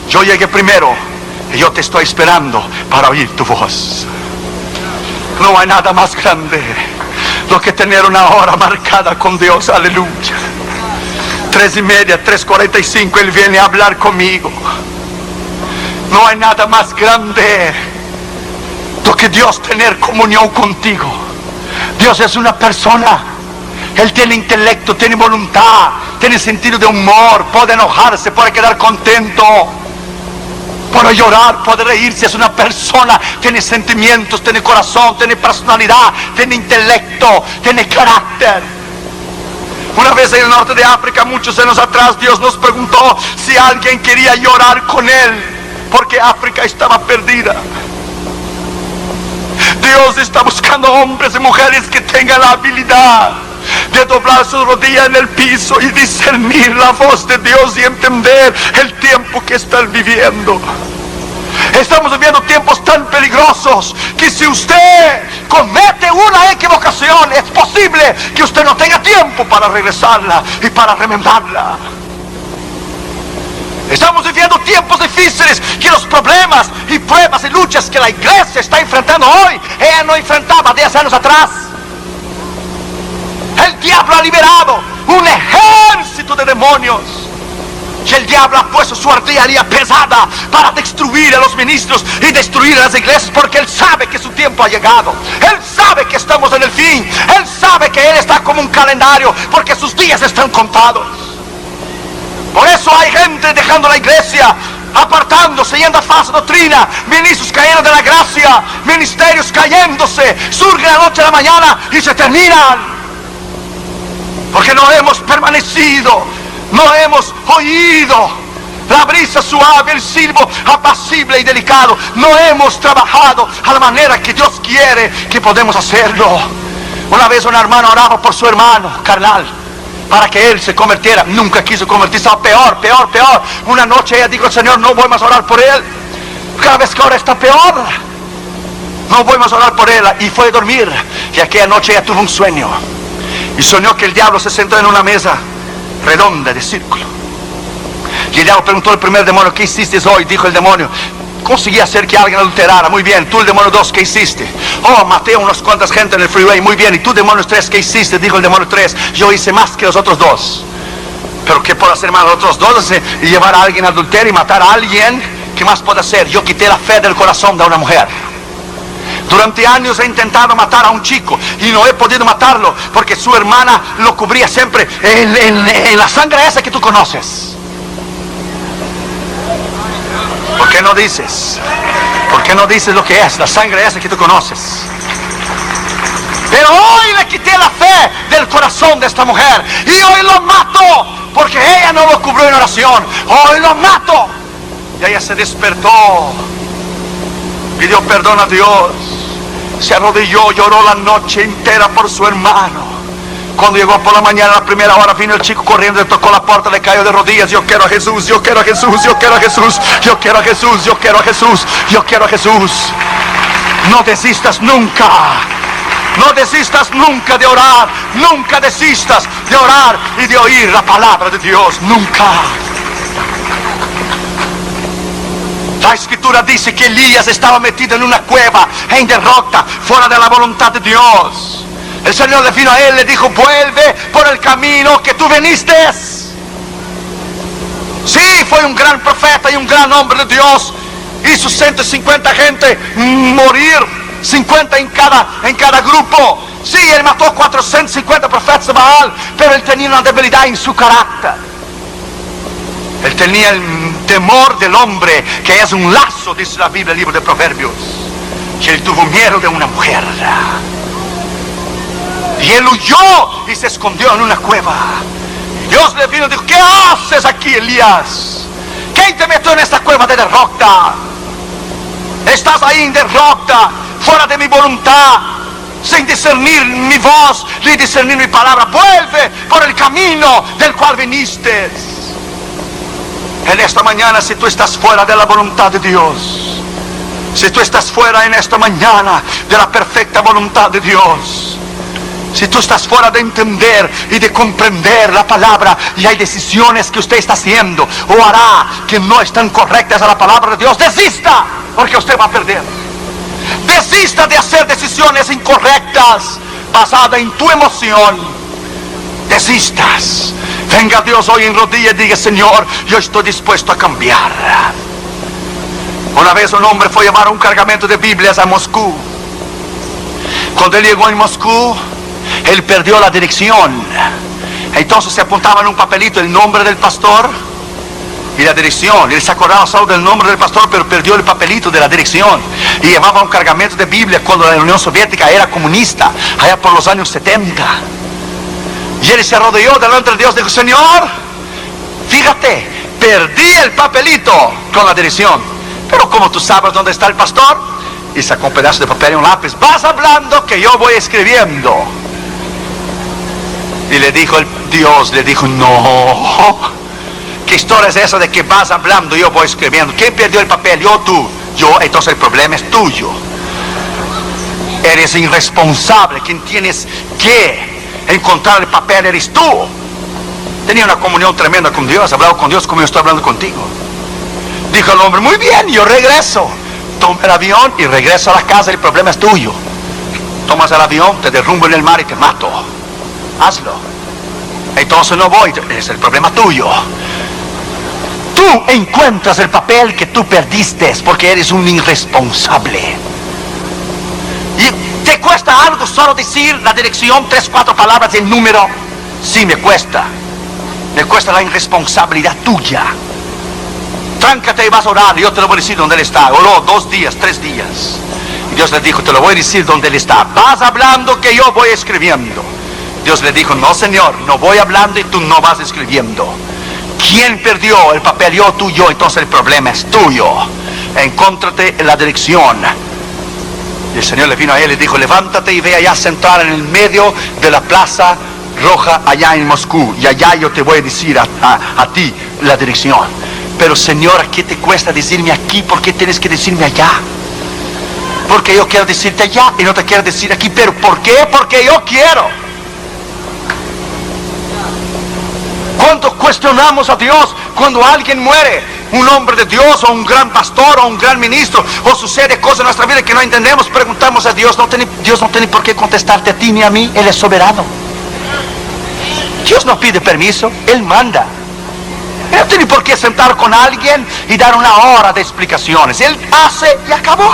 yo llegué primero y yo te estoy esperando para oír tu voz. No hay nada más grande lo que tener una hora marcada con Dios. Aleluya. 3:30, 3:45 Él viene a hablar conmigo. No hay nada más grande que Dios tener comunión contigo. Dios es una persona. Él tiene intelecto, tiene voluntad, tiene sentido de humor, puede enojarse, puede quedar contento, puede llorar, puede reírse. Es una persona, tiene sentimientos, tiene corazón, tiene personalidad, tiene intelecto, tiene carácter. Una vez en el norte de África, muchos años atrás, Dios nos preguntó si alguien quería llorar con Él, porque África estaba perdida. Dios está buscando hombres y mujeres que tengan la habilidad de doblar sus rodillas en el piso y discernir la voz de Dios y entender el tiempo que están viviendo. Estamos viviendo tiempos tan peligrosos que si usted comete una equivocación, es posible que usted no tenga tiempo para regresarla y para remendarla. Estamos viviendo tiempos difíciles, que los problemas y pruebas y luchas que la iglesia está enfrentando hoy, ella no enfrentaba 10 años atrás. El diablo ha liberado un ejército de demonios, y el diablo ha puesto su artillería pesada para destruir a los ministros y destruir a las iglesias, porque él sabe que su tiempo ha llegado. Él sabe que estamos en el fin. Él sabe que él está como un calendario, porque sus días están contados. Por eso hay gente dejando la iglesia, apartándose, yendo a falsa doctrina, ministros cayendo de la gracia, ministerios cayéndose, surgen a la noche a la mañana y se terminan. Porque no hemos permanecido, no hemos oído la brisa suave, el silbo apacible y delicado. No hemos trabajado a la manera que Dios quiere que podemos hacerlo. Una vez una hermana oraba por su hermano carnal para que él se convirtiera. Nunca quiso convertirse. Peor. Una noche ella dijo: Señor, no voy más a orar por él. Cada vez que ora está peor. No voy más a orar por él. Y fue a dormir. Y aquella noche ella tuvo un sueño. Y soñó que el diablo se sentó en una mesa redonda de círculo. Y el diablo preguntó al primer demonio: ¿qué hiciste hoy? Dijo el demonio: conseguí hacer que alguien adulterara. Muy bien. Tú, el demonio 2, ¿qué hiciste? Oh, maté a unas cuantas gente en el freeway. Muy bien. Y tú, demonio 3, ¿qué hiciste? Dijo el demonio 3: yo hice más que los otros dos. Pero ¿qué puedo hacer más los otros dos? Y llevar a alguien a adulterio y matar a alguien. ¿Qué más puedo hacer? Yo quité la fe del corazón de una mujer. Durante años he intentado matar a un chico y no he podido matarlo porque su hermana lo cubría siempre en la sangre esa que tú conoces. ¿Por qué no dices? ¿Por qué no dices lo que es la sangre esa que tú conoces? Pero hoy le quité la fe del corazón de esta mujer y hoy lo mato porque ella no lo cubrió en oración. Hoy lo mato. Y ella se despertó, pidió perdón a Dios, se arrodilló, lloró la noche entera por su hermano. Cuando llegó por la mañana, a la primera hora, vino el chico corriendo, le tocó la puerta, le cayó de rodillas: yo quiero a Jesús, yo quiero a Jesús, yo quiero a Jesús, yo quiero a Jesús, yo quiero a Jesús, yo quiero a Jesús. No desistas nunca. No desistas nunca de orar. Nunca desistas de orar y de oír la palabra de Dios. Nunca. La escritura dice que Elías estaba metido en una cueva, en derrota, fuera de la voluntad de Dios. El Señor le vino a él, le dijo: vuelve por el camino que tú viniste. Sí, fue un gran profeta y un gran hombre de Dios. Hizo 150 gente morir, 50 en cada grupo. Sí, él mató 450 profetas de Baal, pero él tenía una debilidad en su carácter. Él tenía el temor del hombre, que es un lazo, dice la Biblia, el libro de Proverbios. Y él tuvo miedo de una mujer. Y él huyó y se escondió en una cueva. Y Dios le vino y dijo: ¿qué haces aquí, Elías? ¿Quién te metió en esta cueva de derrota? Estás ahí en derrota, fuera de mi voluntad, sin discernir mi voz, ni discernir mi palabra. Vuelve por el camino del cual viniste. En esta mañana, si tú estás fuera de la voluntad de Dios, si tú estás fuera en esta mañana de la perfecta voluntad de Dios, si tú estás fuera de entender y de comprender la palabra, y hay decisiones que usted está haciendo o hará que no están correctas a la palabra de Dios, desista, porque usted va a perder. Desista de hacer decisiones incorrectas basadas en tu emoción. Desistas. Venga Dios hoy en rodillas y diga: Señor, yo estoy dispuesto a cambiar. Una vez un hombre fue a llevar un cargamento de Biblias a Moscú. Cuando él llegó en Moscú, él perdió la dirección. Entonces se apuntaba en un papelito el nombre del pastor y la dirección. Él se acordaba solo del nombre del pastor, pero perdió el papelito de la dirección. Y llevaba un cargamento de Biblia cuando la Unión Soviética era comunista, allá por los años 70. Y él se arrodilló delante de Dios y dijo: Señor, fíjate, perdí el papelito con la dirección, pero como tú sabes dónde está el pastor, y sacó un pedazo de papel y un lápiz: vas hablando que yo voy escribiendo. Y le dijo Dios, le dijo: no, ¿qué historia es esa de que vas hablando y yo voy escribiendo? ¿Quién perdió el papel? Yo, tú. Yo, entonces el problema es tuyo. Eres irresponsable. Quien tienes que encontrar el papel eres tú. Tenía una comunión tremenda con Dios, hablaba con Dios como yo estoy hablando contigo. Dijo el hombre: muy bien, yo regreso. Toma el avión y regreso a la casa, el problema es tuyo. Tomas el avión, te derrumbo en el mar y te mato. Hazlo. Entonces no voy, es el problema tuyo. Tú encuentras el papel que tú perdiste porque eres un irresponsable. ¿Y te cuesta algo solo decir la dirección, 3, 4 palabras y el número? Sí, me cuesta. Me cuesta la irresponsabilidad tuya. Tráncate y vas a orar, y yo te lo voy a decir dónde él está. Oró 2 días, 3 días. Y Dios le dijo: te lo voy a decir dónde él está. Vas hablando que yo voy escribiendo. Dios le dijo, no Señor, no voy hablando y tú no vas escribiendo. ¿Quién perdió el papel? Yo, tú, yo. Entonces el problema es tuyo. Encóntrate en la dirección. Y el Señor le vino a él y dijo, levántate y ve allá a sentar en el medio de la Plaza Roja allá en Moscú. Y allá yo te voy a decir a ti la dirección. Pero Señor, ¿qué te cuesta decirme aquí? ¿Por qué tienes que decirme allá? Porque yo quiero decirte allá y no te quiero decir aquí. ¿Pero por qué? Porque yo quiero. ¿Cuánto cuestionamos a Dios cuando alguien muere? Un hombre de Dios o un gran pastor o un gran ministro, o sucede cosas en nuestra vida que no entendemos, preguntamos a Dios. Dios no tiene por qué contestarte a ti ni a mí. Él es soberano. Dios no pide permiso, Él manda. Él no tiene por qué sentar con alguien y dar una hora de explicaciones. Él hace y acabó.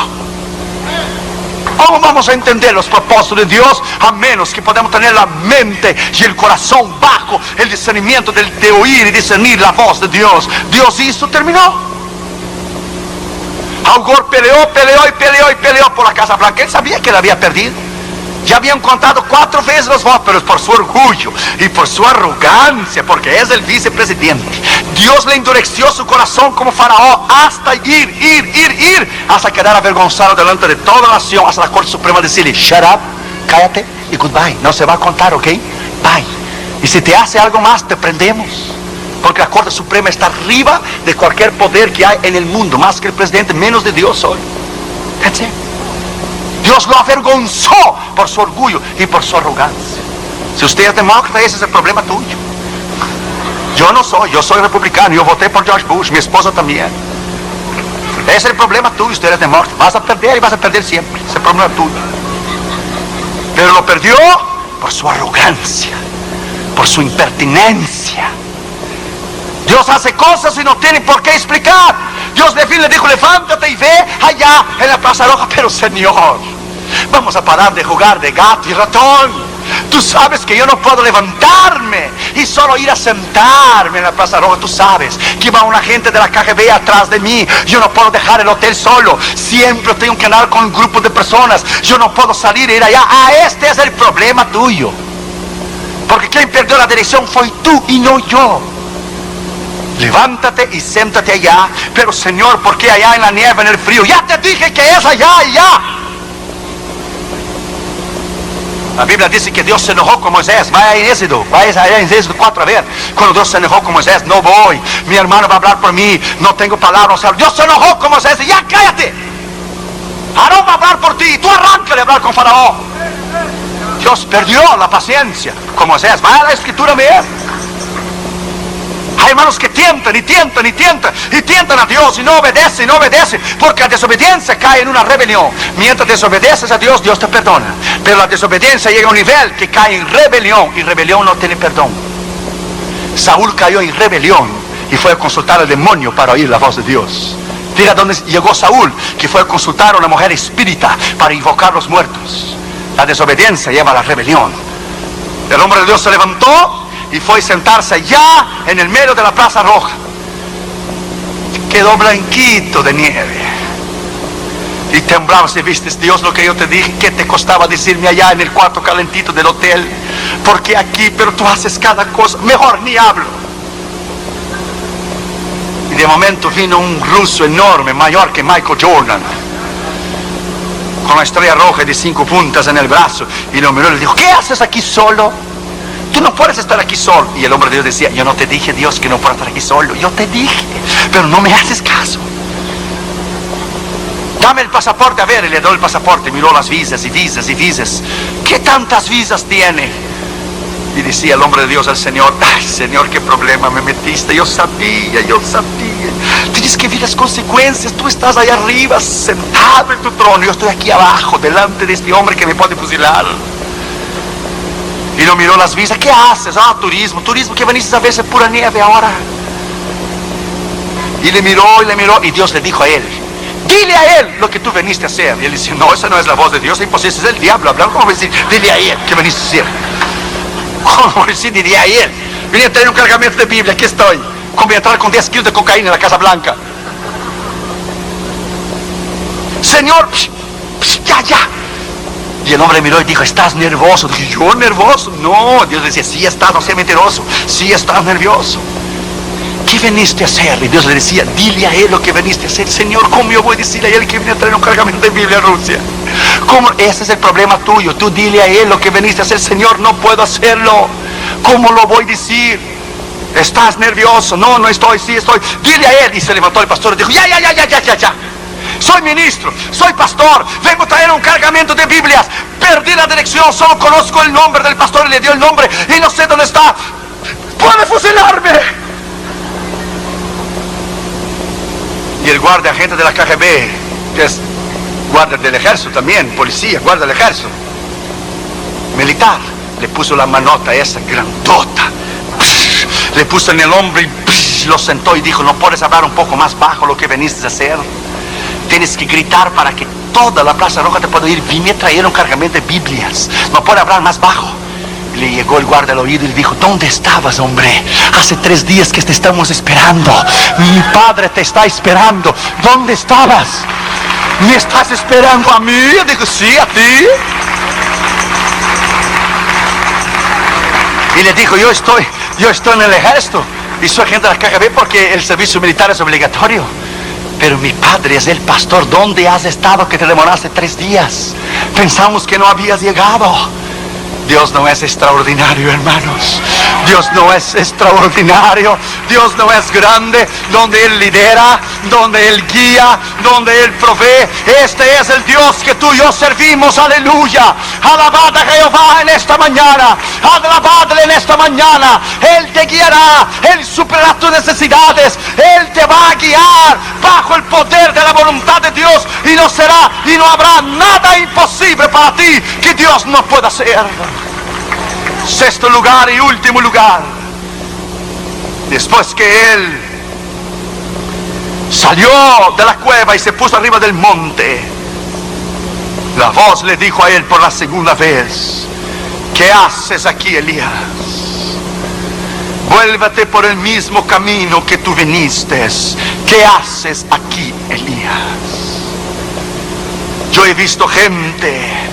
¿Cómo vamos a entender los propósitos de Dios a menos que podamos tener la mente y el corazón bajo el discernimiento de oír y discernir la voz de Dios? Dios hizo, terminó. Al Gore peleó por la Casa Blanca. Él sabía que la había perdido. Ya habían contado 4 veces los votos, pero por su orgullo y por su arrogancia, porque es el vicepresidente, Dios le endureció su corazón como faraón hasta ir, hasta quedar avergonzado delante de toda la nación, hasta la Corte Suprema decirle, shut up, cállate y goodbye, no se va a contar, ¿ok? Bye. Y si te hace algo más, te prendemos. Porque la Corte Suprema está arriba de cualquier poder que hay en el mundo, más que el presidente, menos de Dios hoy. That's it. Dios lo avergonzó por su orgullo y por su arrogancia. Si usted es demócrata, ese es el problema tuyo. Yo no soy, yo soy republicano, yo voté por George Bush, mi esposa también. Ese es el problema tuyo, usted es demócrata. Vas a perder y vas a perder siempre, ese es el problema tuyo. Pero lo perdió por su arrogancia, por su impertinencia. Dios hace cosas y no tiene por qué explicar. Dios de fin le dijo, levántate y ve allá en la Plaza Roja. Pero Señor, vamos a parar de jugar de gato y ratón. Tú sabes que yo no puedo levantarme y solo ir a sentarme en la Plaza Roja. Tú sabes que va un agente de la KGB atrás de mí. Yo no puedo dejar el hotel solo. Siempre tengo que andar con un grupo de personas. Yo no puedo salir e ir allá. Este es el problema tuyo. Porque quien perdió la dirección fue tú y no yo. Levántate y siéntate allá. Pero Señor, ¿por qué allá en la nieve, en el frío? Ya te dije que es allá y ya. La Biblia dice que Dios se enojó con Moisés. Vaya en Éxodo, vaya allá en Éxodo 4 a ver. Cuando Dios se enojó con Moisés, no voy. Mi hermano va a hablar por mí. No tengo palabras. O sea, Dios se enojó con Moisés y ya cállate. Aarón va a hablar por ti. Tú arranca de hablar con Faraón. Dios perdió la paciencia con Moisés. Vaya a la escritura, mía. Hay hermanos que tientan a Dios y no obedecen, porque la desobediencia cae en una rebelión. Mientras desobedeces a Dios, Dios te perdona. Pero la desobediencia llega a un nivel que cae en rebelión, y rebelión no tiene perdón. Saúl cayó en rebelión y fue a consultar al demonio para oír la voz de Dios. Diga dónde llegó Saúl, que fue a consultar a una mujer espírita para invocar los muertos. La desobediencia lleva a la rebelión. El hombre de Dios se levantó y fue a sentarse allá en el medio de la Plaza Roja. Quedó blanquito de nieve. Y temblaba si viste, Dios, lo que yo te dije. ¿Qué te costaba decirme allá en el cuarto calentito del hotel? Porque aquí, pero tú haces cada cosa. Mejor ni hablo. Y de momento vino un ruso enorme, mayor que Michael Jordan, con la estrella roja de 5 puntas en el brazo. Y lo miró y le dijo, ¿qué haces aquí solo? Tú no puedes estar aquí solo. Y el hombre de Dios decía, yo no te dije, Dios, que no puedo estar aquí solo. Yo te dije, pero no me haces caso. Dame el pasaporte, a ver. Y le doy el pasaporte. Miró las visas y visas y visas. ¿Qué tantas visas tiene? Y decía el hombre de Dios al Señor, ay Señor, qué problema me metiste. Yo sabía. Tienes que ver las consecuencias. Tú estás allá arriba, sentado en tu trono. Yo estoy aquí abajo, delante de este hombre que me puede fusilar. Y no miró las visas. ¿Qué haces? Turismo, que veniste a verse pura nieve ahora. Y le miró. Y Dios le dijo a él, dile a él lo que tú veniste a hacer. Y él dice, no, esa no es la voz de Dios, es imposible, es el diablo hablando. ¿Cómo decir? Dile a él que veniste a hacer. ¿Cómo decir? Dile a él. Vine a traer un cargamento de Biblia, aquí estoy. Como entrar con 10 kilos de cocaína en la Casa Blanca. Señor, ya. Y el hombre miró y dijo, ¿estás nervioso? Dije, ¿yo nervioso? No. Dios decía, sí estás, no seas mentiroso. Sí estás nervioso. ¿Qué veniste a hacer? Y Dios le decía, dile a él lo que veniste a hacer. Señor, ¿cómo yo voy a decirle a él que viene a traer un cargamento de Biblia a Rusia? ¿Cómo? Ese es el problema tuyo. Tú dile a él lo que veniste a hacer. Señor, no puedo hacerlo. ¿Cómo lo voy a decir? ¿Estás nervioso? No, no estoy, sí estoy. Dile a él. Y se levantó el pastor y dijo, ya. Soy ministro, soy pastor, vengo a traer un cargamento de Biblias. Perdí la dirección, solo conozco el nombre del pastor y le dio el nombre y no sé dónde está. ¡Puede fusilarme! Y el guardia, agente de la KGB, que es guardia del ejército también, policía, guardia del ejército, militar, le puso la manota esa grandota, le puso en el hombro y lo sentó y dijo, ¿no puedes hablar un poco más bajo lo que veniste a hacer? Tienes que gritar para que toda la Plaza Roja te pueda oír. Vine a traer un cargamento de Biblias. No puede hablar más bajo. Le llegó el guardia al oído y le dijo, ¿dónde estabas, hombre? Hace 3 días que te estamos esperando. Mi padre te está esperando. ¿Dónde estabas? ¿Me estás esperando a mí? Yo digo, sí, a ti. Y le dijo, yo estoy en el ejército y soy agente de la KGB porque el servicio militar es obligatorio. Pero mi padre es el pastor. ¿Dónde has estado que te demoraste 3 días? Pensamos que no habías llegado. Dios no es extraordinario, hermanos. Dios no es extraordinario. Dios no es grande. Donde Él lidera, donde Él guía, donde Él provee. Este es el Dios que tú y yo servimos. Aleluya. Alabad a Jehová en esta mañana. Alabadle en esta mañana. Él te guiará. Él superará tus necesidades. Él te va a guiar bajo el poder de la voluntad de Dios. Y no habrá nada imposible para ti que Dios no pueda hacer. 6º lugar y último lugar. Después que él salió de la cueva y se puso arriba del monte, la voz le dijo a él por la segunda vez, ¿qué haces aquí, Elías? Vuélvete por el mismo camino que tú viniste. ¿Qué haces aquí, Elías? Yo he visto gente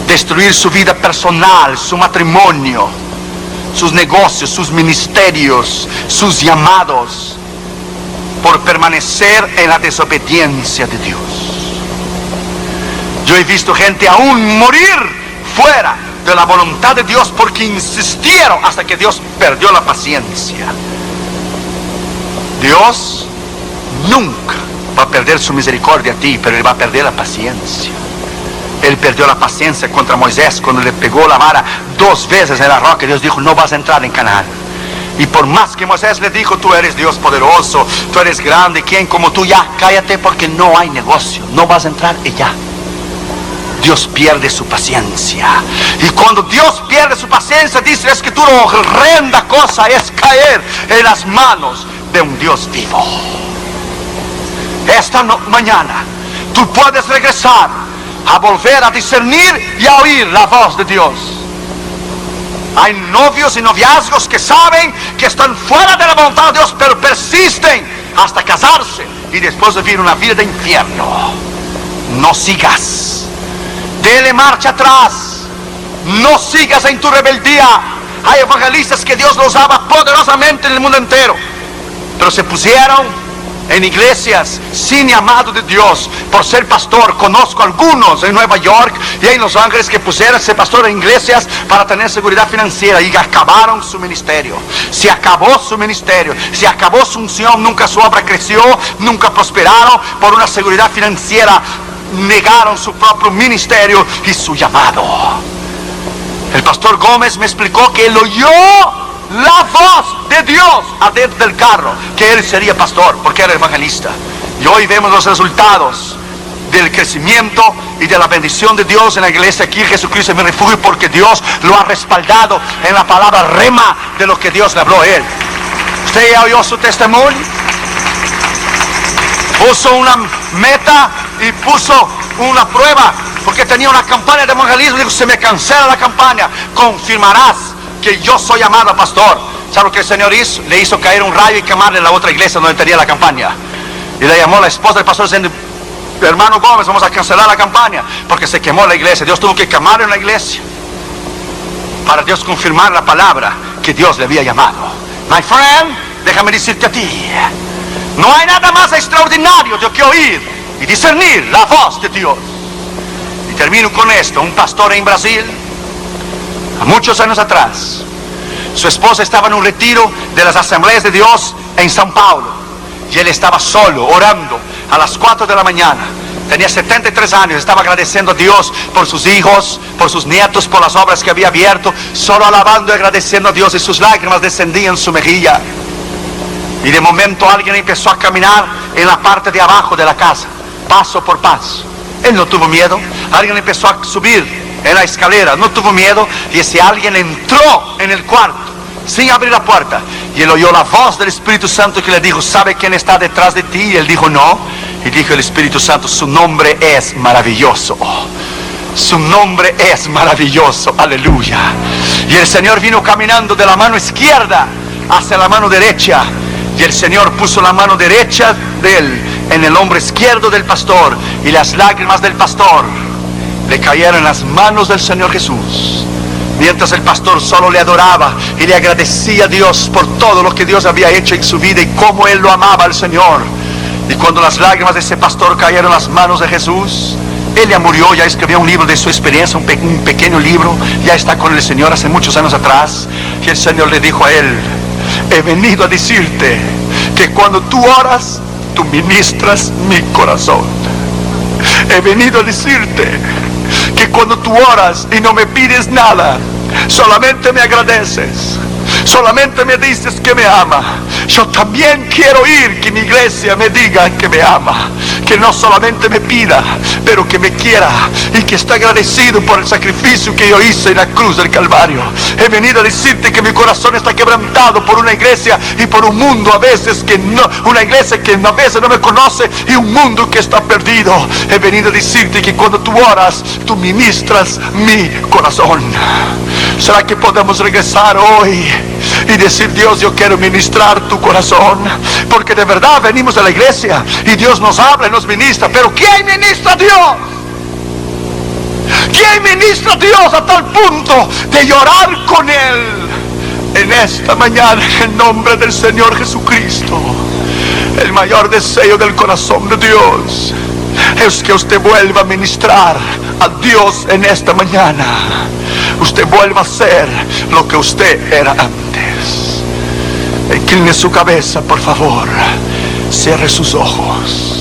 destruir su vida personal, su matrimonio, sus negocios, sus ministerios, sus llamados, por permanecer en la desobediencia de Dios. Yo he visto gente aún morir fuera de la voluntad de Dios porque insistieron hasta que Dios perdió la paciencia. Dios nunca va a perder su misericordia a ti, pero Él va a perder la paciencia. Él perdió la paciencia contra Moisés cuando le pegó la vara 2 veces en la roca. Dios dijo, no vas a entrar en Canaán. Y por más que Moisés le dijo, tú eres Dios poderoso, tú eres grande, ¿quién como tú? Ya, cállate porque no hay negocio, no vas a entrar y ya. Dios pierde su paciencia. Y cuando Dios pierde su paciencia, dice, es que tú lo horrenda cosa es caer en las manos de un Dios vivo. Esta mañana tú puedes regresar a volver a discernir y a oír la voz de Dios. Hay novios y noviazgos que saben que están fuera de la voluntad de Dios, pero persisten hasta casarse y después vivir una vida de infierno. No sigas. Dele marcha atrás. No sigas en tu rebeldía. Hay evangelistas que Dios los ama poderosamente en el mundo entero, pero se pusieron en iglesias sin llamado de Dios por ser pastor. Conozco algunos en Nueva York y en Los Ángeles que pusieron ser pastor en iglesias para tener seguridad financiera y acabaron su ministerio. Se acabó su ministerio, se acabó su unción, nunca su obra creció, nunca prosperaron por una seguridad financiera. Negaron su propio ministerio y su llamado. El pastor Gómez me explicó que él oyó la voz de Dios adentro del carro, que él sería pastor porque era evangelista. Y hoy vemos los resultados del crecimiento y de la bendición de Dios en la iglesia aquí. Jesucristo es mi refugio porque Dios lo ha respaldado en la palabra rema de lo que Dios le habló a él. ¿Usted ya oyó su testimonio? Puso una meta y puso una prueba porque tenía una campaña de evangelismo. Dijo, se me cancela la campaña, confirmarás que yo soy llamado pastor. ¿Sabe lo que el Señor hizo? Le hizo caer un rayo y quemarle la otra iglesia donde tenía la campaña. Y le llamó a la esposa del pastor diciendo, hermano Gómez, vamos a cancelar la campaña porque se quemó la iglesia. Dios tuvo que quemar en la iglesia para Dios confirmar la palabra que Dios le había llamado. My friend, déjame decirte a ti, no hay nada más extraordinario de que oír y discernir la voz de Dios. Y termino con esto. Un pastor en Brasil, a muchos años atrás, su esposa estaba en un retiro de las Asambleas de Dios en São Paulo, y él estaba solo, orando a las 4 de la mañana. Tenía 73 años, estaba agradeciendo a Dios por sus hijos, por sus nietos, por las obras que había abierto, solo alabando y agradeciendo a Dios, y sus lágrimas descendían en su mejilla. Y de momento alguien empezó a caminar en la parte de abajo de la casa, paso por paso. Él no tuvo miedo. Alguien empezó a subir en la escalera, no tuvo miedo, y ese alguien entró en el cuarto sin abrir la puerta, y él oyó la voz del Espíritu Santo que le dijo: ¿sabe quién está detrás de ti? Y él dijo: no. Y dijo el Espíritu Santo: su nombre es maravilloso. Su nombre es maravilloso, aleluya. Y el Señor vino caminando de la mano izquierda hacia la mano derecha, y el Señor puso la mano derecha de él en el hombro izquierdo del pastor, y las lágrimas del pastor le cayeron en las manos del Señor Jesús, mientras el pastor solo le adoraba y le agradecía a Dios por todo lo que Dios había hecho en su vida y cómo él lo amaba al Señor. Y cuando las lágrimas de ese pastor cayeron en las manos de Jesús, él ya murió, ya escribió un libro de su experiencia, un pequeño libro, ya está con el Señor hace muchos años atrás. Y el Señor le dijo a él: he venido a decirte que cuando tú oras, tú ministras mi corazón. He venido a decirte que cuando tú oras y no me pides nada, solamente me agradeces, solamente me dices que me ama. Yo también quiero oír que mi iglesia me diga que me ama, que no solamente me pida, pero que me quiera y que está agradecido por el sacrificio que yo hice en la cruz del Calvario. He venido a decirte que mi corazón está quebrantado por una iglesia y por un mundo a veces que no, una iglesia que a veces no me conoce y un mundo que está perdido. He venido a decirte que cuando tú oras, tú ministras mi corazón. ¿Será que podemos regresar hoy y decir: Dios, yo quiero ministrar tu corazón? Porque de verdad venimos a la iglesia y Dios nos habla y nos ministra, pero ¿quién ministra a Dios? ¿Quién ministra a Dios a tal punto de llorar con Él? En esta mañana, en el nombre del Señor Jesucristo, el mayor deseo del corazón de Dios es que usted vuelva a ministrar a Dios en esta mañana. Usted vuelva a ser lo que usted era antes. Incline su cabeza, por favor. Cierre sus ojos.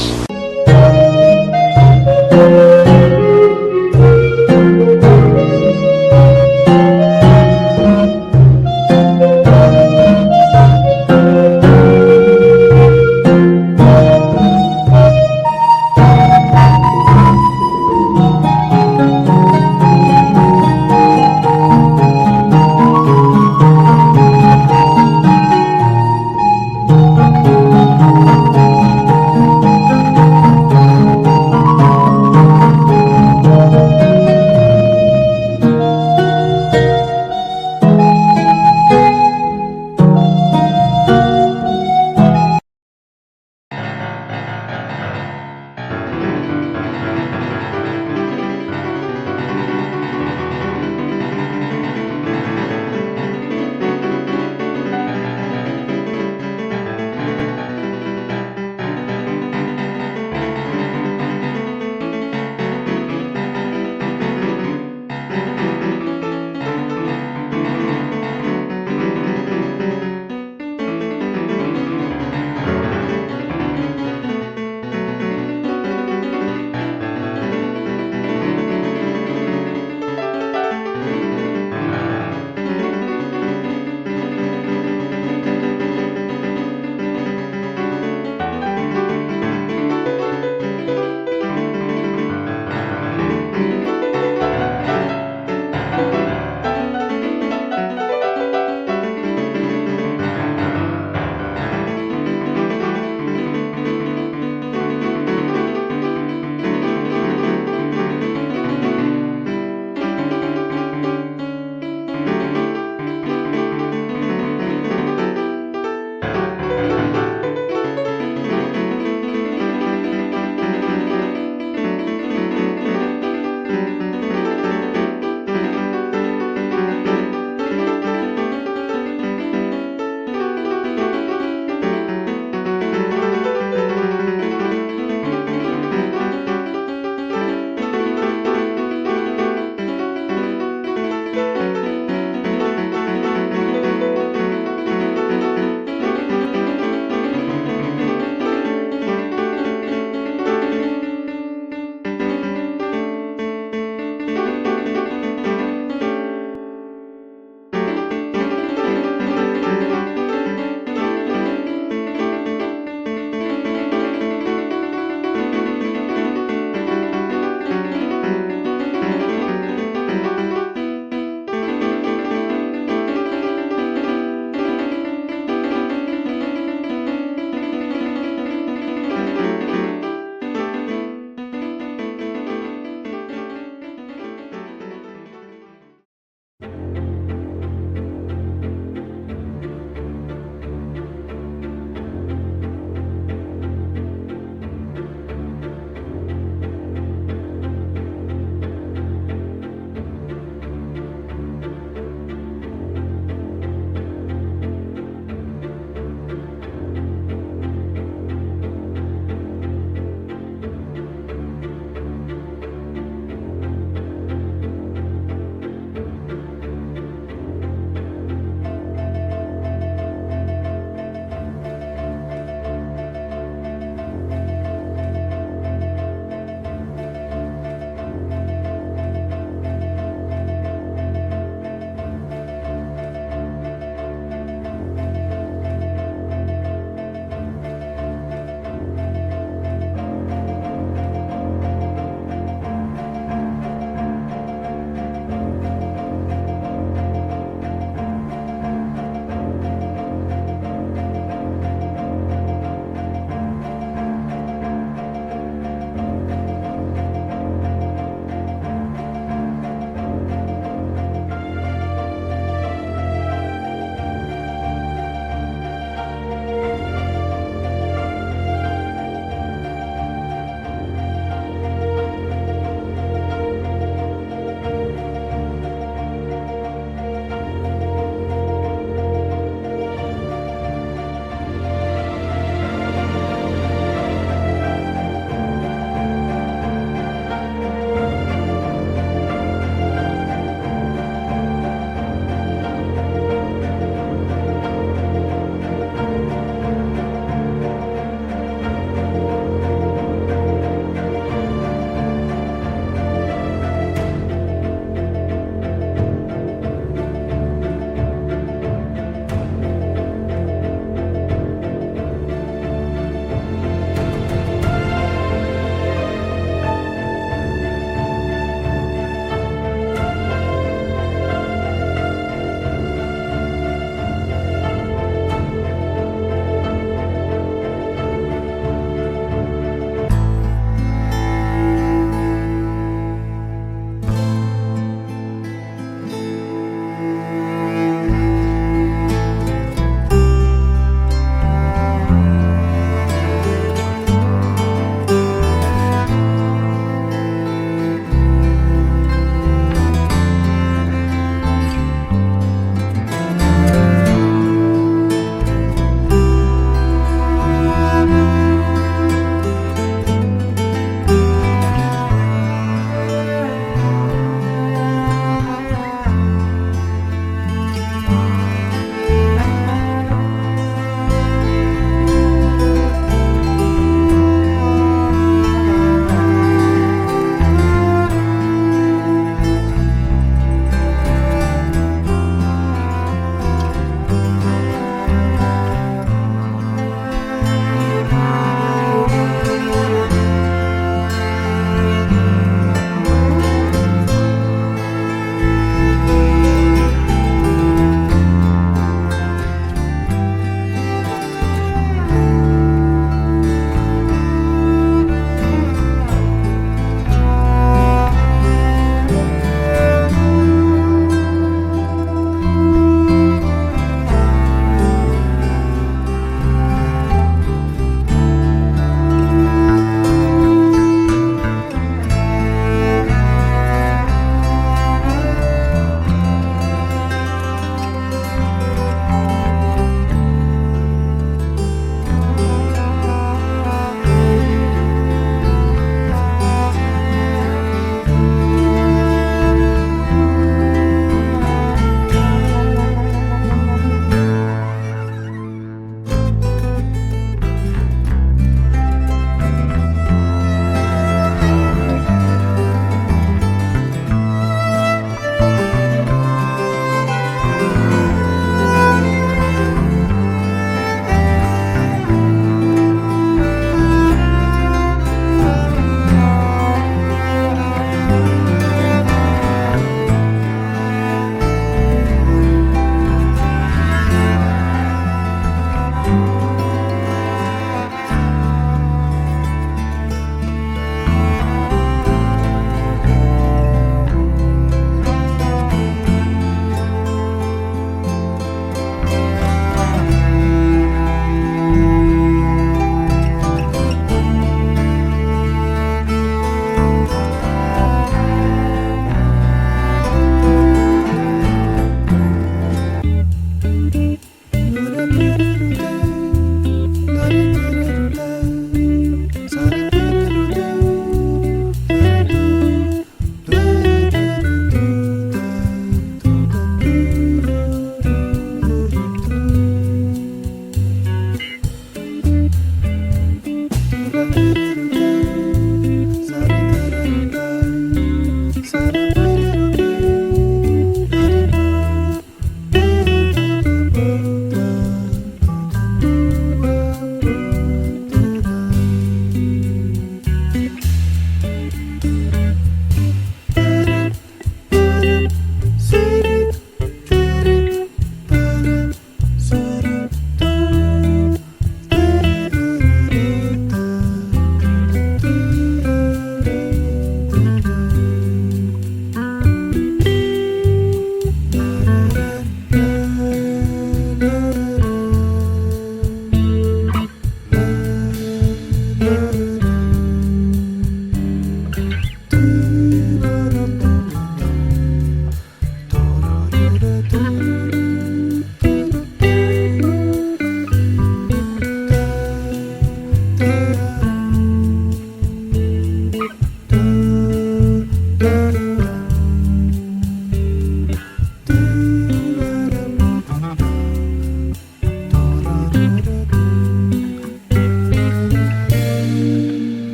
Thank you.